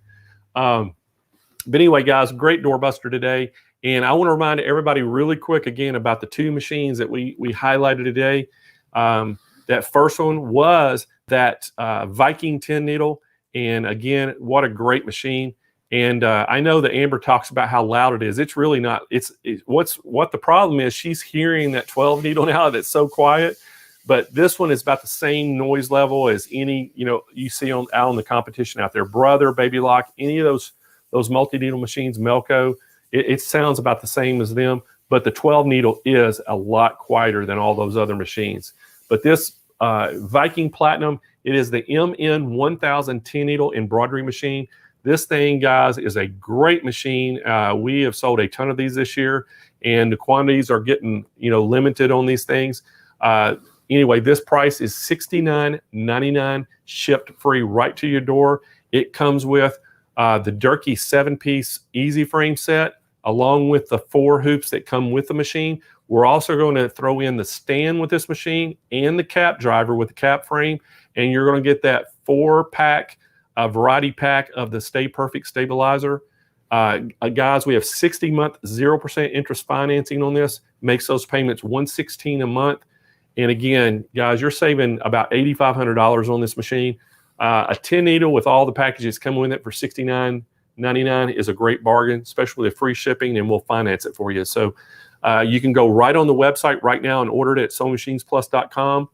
But anyway, guys, great doorbuster today. And I want to remind everybody really quick again about the two machines that we highlighted today. That first one was that Viking 10 needle. And again, what a great machine. And I know that Amber talks about how loud it is. It's really not. What the problem is, she's hearing that 12 needle now that's so quiet. But this one is about the same noise level as any, you see out on the competition out there. Brother, Baby Lock, any of those multi-needle machines, Melco, it sounds about the same as them. But the 12 needle is a lot quieter than all those other machines. But this Viking Platinum, it is the MN 1010 needle embroidery machine. This thing, guys, is a great machine. We have sold a ton of these this year, and the quantities are getting limited on these things. Anyway, this price is $69.99, shipped free right to your door. It comes with the Durkee 7-piece easy frame set, along with the 4 hoops that come with the machine. We're also going to throw in the stand with this machine and the cap driver with the cap frame, and you're going to get that 4-pack, variety pack of the Stay Perfect stabilizer. Guys, we have 60-month 0% interest financing on this. Makes those payments $116 a month. And again, guys, you're saving about $8,500 on this machine. A 10 needle with all the packages coming with it for $69.99 is a great bargain, especially with free shipping, and we'll finance it for you. So you can go right on the website right now and order it at SewingMachinesPlus.com.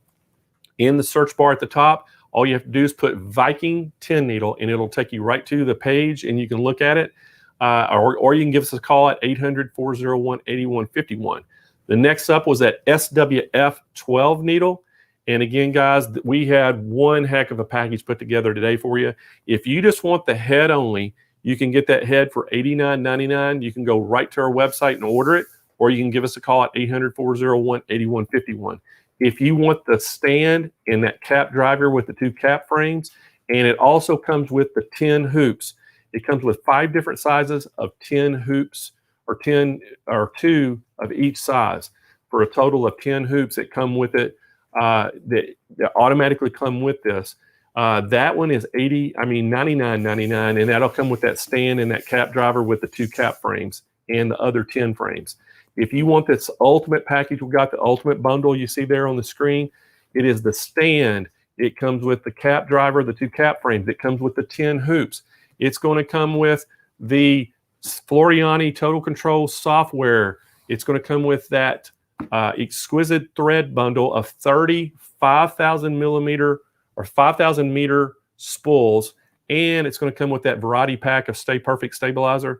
In the search bar at the top, all you have to do is put Viking 10 needle, and it'll take you right to the page, and you can look at it. Or you can give us a call at 800-401-8151. The next up was that SWF 12 needle. And again, guys, we had one heck of a package put together today for you. If you just want the head only, you can get that head for $89.99. You can go right to our website and order it, or you can give us a call at 800-401-8151. If you want the stand and that cap driver with the 2 cap frames, and it also comes with the 10 hoops. It comes with 5 different sizes of 10 hoops, or 2 of each size, for a total of 10 hoops that come with it, that automatically come with this. That one is $99.99, and that'll come with that stand and that cap driver with the 2 cap frames and the other 10 frames. If you want this ultimate package, we got the ultimate bundle you see there on the screen. It is the stand. It comes with the cap driver, the 2 cap frames. It comes with the 10 hoops. It's going to come with the Floriani Total Control software. It's going to come with that exquisite thread bundle of 30 5,000 millimeter or 5,000 meter spools, and it's going to come with that variety pack of Stay Perfect stabilizer.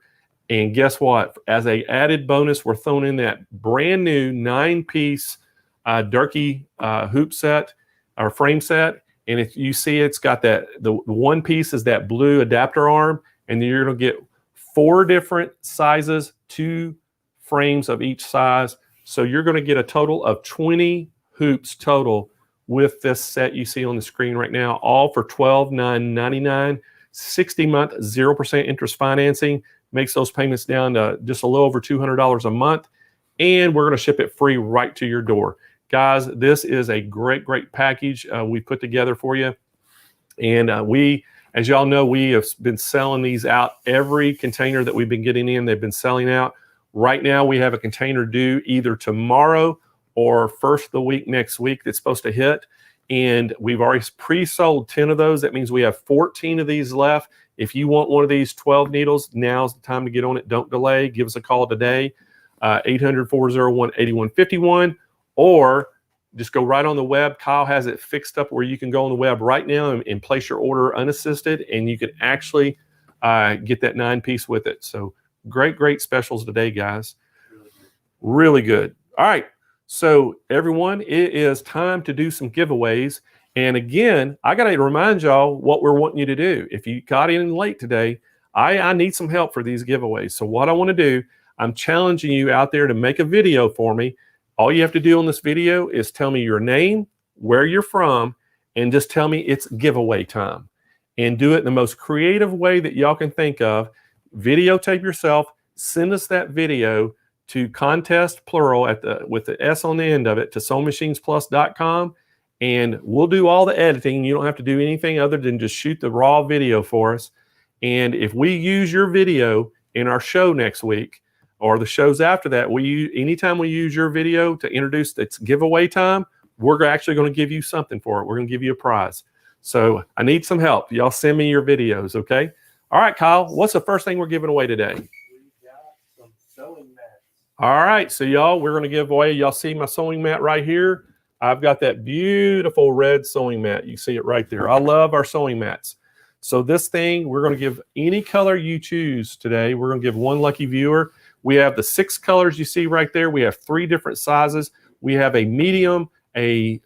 And guess what? As a added bonus, we're throwing in that brand new 9-piece Durkee hoop set or frame set. And if you see, it's got the one piece is that blue adapter arm, and then you're going to get 4 different sizes, 2 frames of each size. So you're going to get a total of 20 hoops total with this set you see on the screen right now, all for $12,999, 60-month 0% interest financing. Makes those payments down to just a little over $200 a month, and we're going to ship it free right to your door. Guys, this is a great, great package we put together for you. And we, as y'all know, we have been selling these out. Every container that we've been getting in, they've been selling out. Right now, we have a container due either tomorrow or first of the week next week that's supposed to hit. And we've already pre-sold 10 of those. That means we have 14 of these left. If you want one of these 12 needles, now's the time to get on it. Don't delay. Give us a call today, 800-401-8151, or just go right on the web. Kyle has it fixed up where you can go on the web right now and place your order unassisted, and you can actually get that 9-piece with it. So great, great specials today, guys. Really good. All right. So everyone, it is time to do some giveaways. And again, I got to remind y'all what we're wanting you to do. If you got in late today, I need some help for these giveaways. So what I want to do, I'm challenging you out there to make a video for me. All you have to do on this video is tell me your name, where you're from, and just tell me it's giveaway time. And do it in the most creative way that y'all can think of. Videotape yourself, send us that video to contest plural with the S on the end of it to SewingMachinesPlus.com, and we'll do all the editing. You don't have to do anything other than just shoot the raw video for us. And if we use your video in our show next week or the shows after that, anytime we use your video to introduce its giveaway time, we're actually going to give you something for it. We're going to give you a prize. So I need some help. Y'all send me your videos, okay? All right, Kyle, what's the first thing we're giving away today? We got some sewing mats. All right, so y'all, we're going to give away, y'all see my sewing mat right here? I've got that beautiful red sewing mat. You see it right there. I love our sewing mats. So this thing, we're going to give any color you choose today. We're going to give one lucky viewer. We have the 6 colors you see right there. We have 3 different sizes. We have a medium, a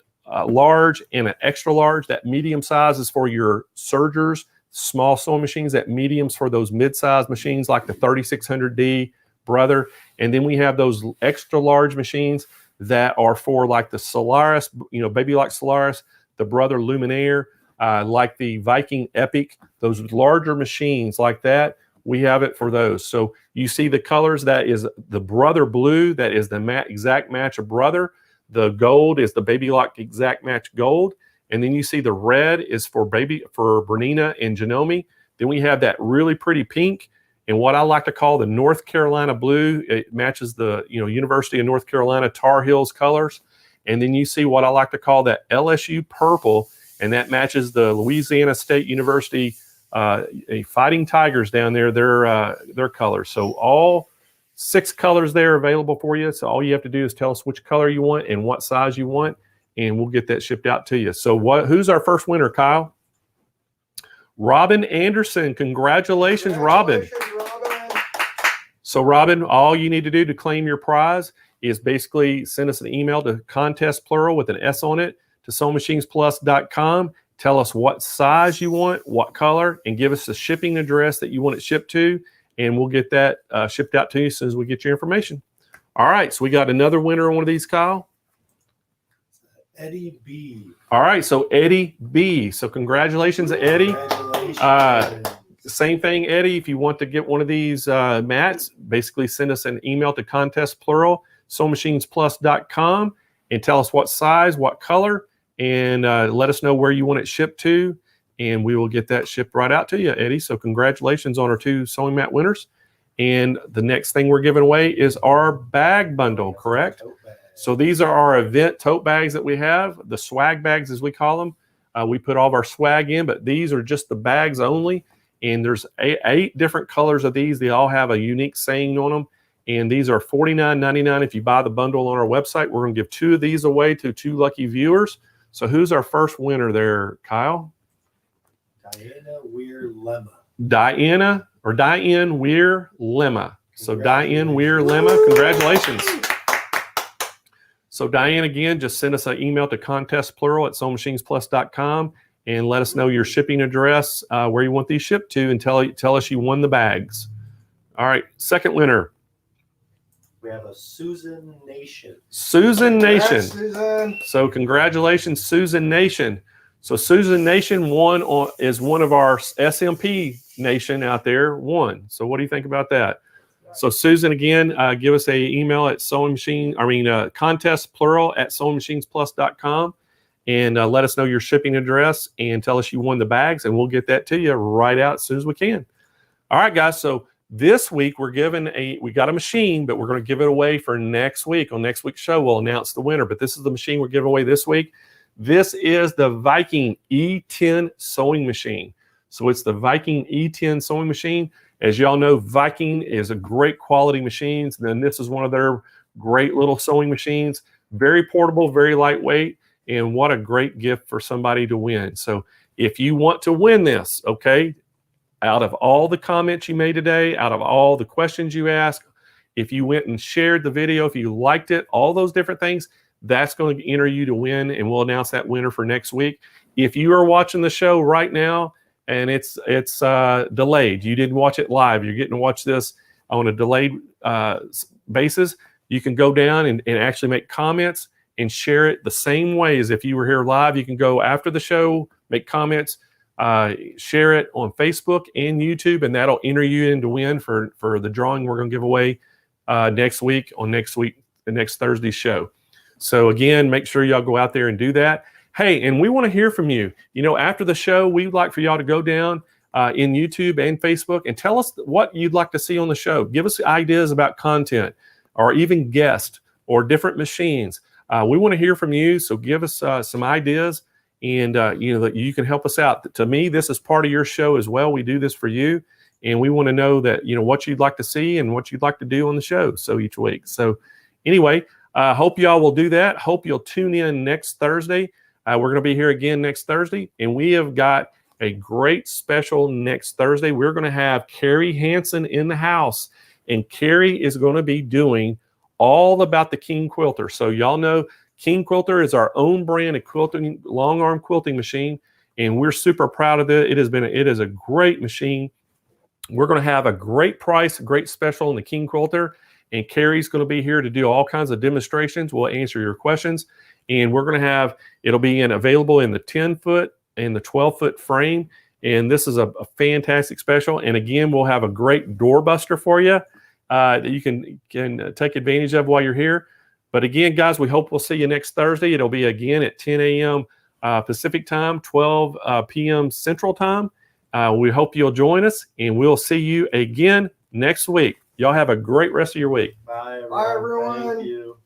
large, and an extra large. That medium size is for your sergers, small sewing machines. That medium's for those mid-sized machines like the 3600D Brother. And then we have those extra large machines that are for like the Solaris, baby like Solaris, the Brother Luminaire, like the Viking Epic, those larger machines like that. We have it for those. So you see the colors, that is the Brother Blue, that is the exact match of Brother. The gold is the baby lock exact match gold. And then you see the red is for Bernina and Janome. Then we have that really pretty pink and what I like to call the North Carolina blue. It matches the University of North Carolina Tar Heels colors. And then you see what I like to call that LSU purple, and that matches the Louisiana State University Fighting Tigers down there, their colors. So all 6 colors there available for you. So all you have to do is tell us which color you want and what size you want, and we'll get that shipped out to you. So who's our first winner, Kyle? Robin Anderson. Congratulations, Robin. So Robin, all you need to do to claim your prize is basically send us an email to contest plural with an S on it to SewingMachinesPlus.com. Tell us what size you want, what color, and give us the shipping address that you want it shipped to, and we'll get that shipped out to you as soon as we get your information. All right, so we got another winner on one of these, Kyle. Eddie B. All right, so Eddie B. So congratulations, Eddie. Congratulations. Same thing, Eddie. If you want to get one of these mats, basically send us an email to contest plural, SewingMachinesPlus.com, and tell us what size, what color, and let us know where you want it shipped to, and we will get that shipped right out to you, Eddie. So congratulations on our 2 sewing mat winners. And the next thing we're giving away is our bag bundle, correct? So these are our event tote bags that we have, the swag bags as we call them. We put all of our swag in, but these are just the bags only. And there's 8 different colors of these. They all have a unique saying on them. And these are $49.99 if you buy the bundle on our website. We're going to give 2 of these away to 2 lucky viewers. So who's our first winner there, Kyle? Diana Weir Lemma. Diane Weir Lemma. So Diane Weir Lemma, congratulations. So Diane, again, just send us an email to contestplural at SewingMachinesPlus.com and let us know your shipping address, where you want these shipped to, and tell us you won the bags. All right, second winner. We have a Susan Nation. Susan Nation. Susan. So congratulations, Susan Nation. So Susan Nation is one of our SMP Nation out there, won. So what do you think about that? So Susan, again, give us a email at contest plural at SewingMachinesPlus.com, and let us know your shipping address and tell us you won the bags, and we'll get that to you right out as soon as we can. All right, guys. So this week we got a machine, but we're going to give it away for next week. On next week's show, we'll announce the winner. But this is the machine we're giving away this week. This is the Viking E10 sewing machine. So it's the Viking E10 sewing machine. As y'all know, Viking is a great quality machine. And then this is one of their great little sewing machines. Very portable, very lightweight, and what a great gift for somebody to win. So if you want to win this, okay, out of all the comments you made today, out of all the questions you asked, if you went and shared the video, if you liked it, all those different things, that's going to enter you to win, and we'll announce that winner for next week. If you are watching the show right now and it's delayed. You didn't watch it live. You're getting to watch this on a delayed basis. You can go down and actually make comments and share it the same way as if you were here live. You can go after the show, make comments, share it on Facebook and YouTube, and that'll enter you in to win for the drawing we're going to give away next week, the next Thursday's show. So again, make sure y'all go out there and do that. Hey, and we want to hear from you. You know, after the show, we'd like for y'all to go down in YouTube and Facebook and tell us what you'd like to see on the show. Give us ideas about content or even guests or different machines. We want to hear from you, so give us some ideas, and you know, that you can help us out. To me, this is part of your show as well. We do this for you, and we want to know that, you know, what you'd like to see and what you'd like to do on the show. So each week. So anyway, hope y'all will do that. Hope you'll tune in next Thursday. We're going to be here again next Thursday, and we have got a great special next Thursday. We're going to have Carrie Hansen in the house, and Carrie is going to be doing all about the King Quilter. So y'all know King Quilter is our own brand of quilting, long arm quilting machine, and we're super proud of it. It is a great machine. We're going to have a great price, a great special on the King Quilter, and Carrie's going to be here to do all kinds of demonstrations. We'll answer your questions, and we're going to have, it'll be available in the 10-foot and the 12-foot frame, and this is a fantastic special. And again, we'll have a great doorbuster for you that you can take advantage of while you're here. But again, guys, we hope we'll see you next Thursday. It'll be again at 10 a.m. Pacific time, 12 p.m. Central time. We hope you'll join us, and we'll see you again next week. Y'all have a great rest of your week. Bye, everyone. Bye, everyone. Thank you.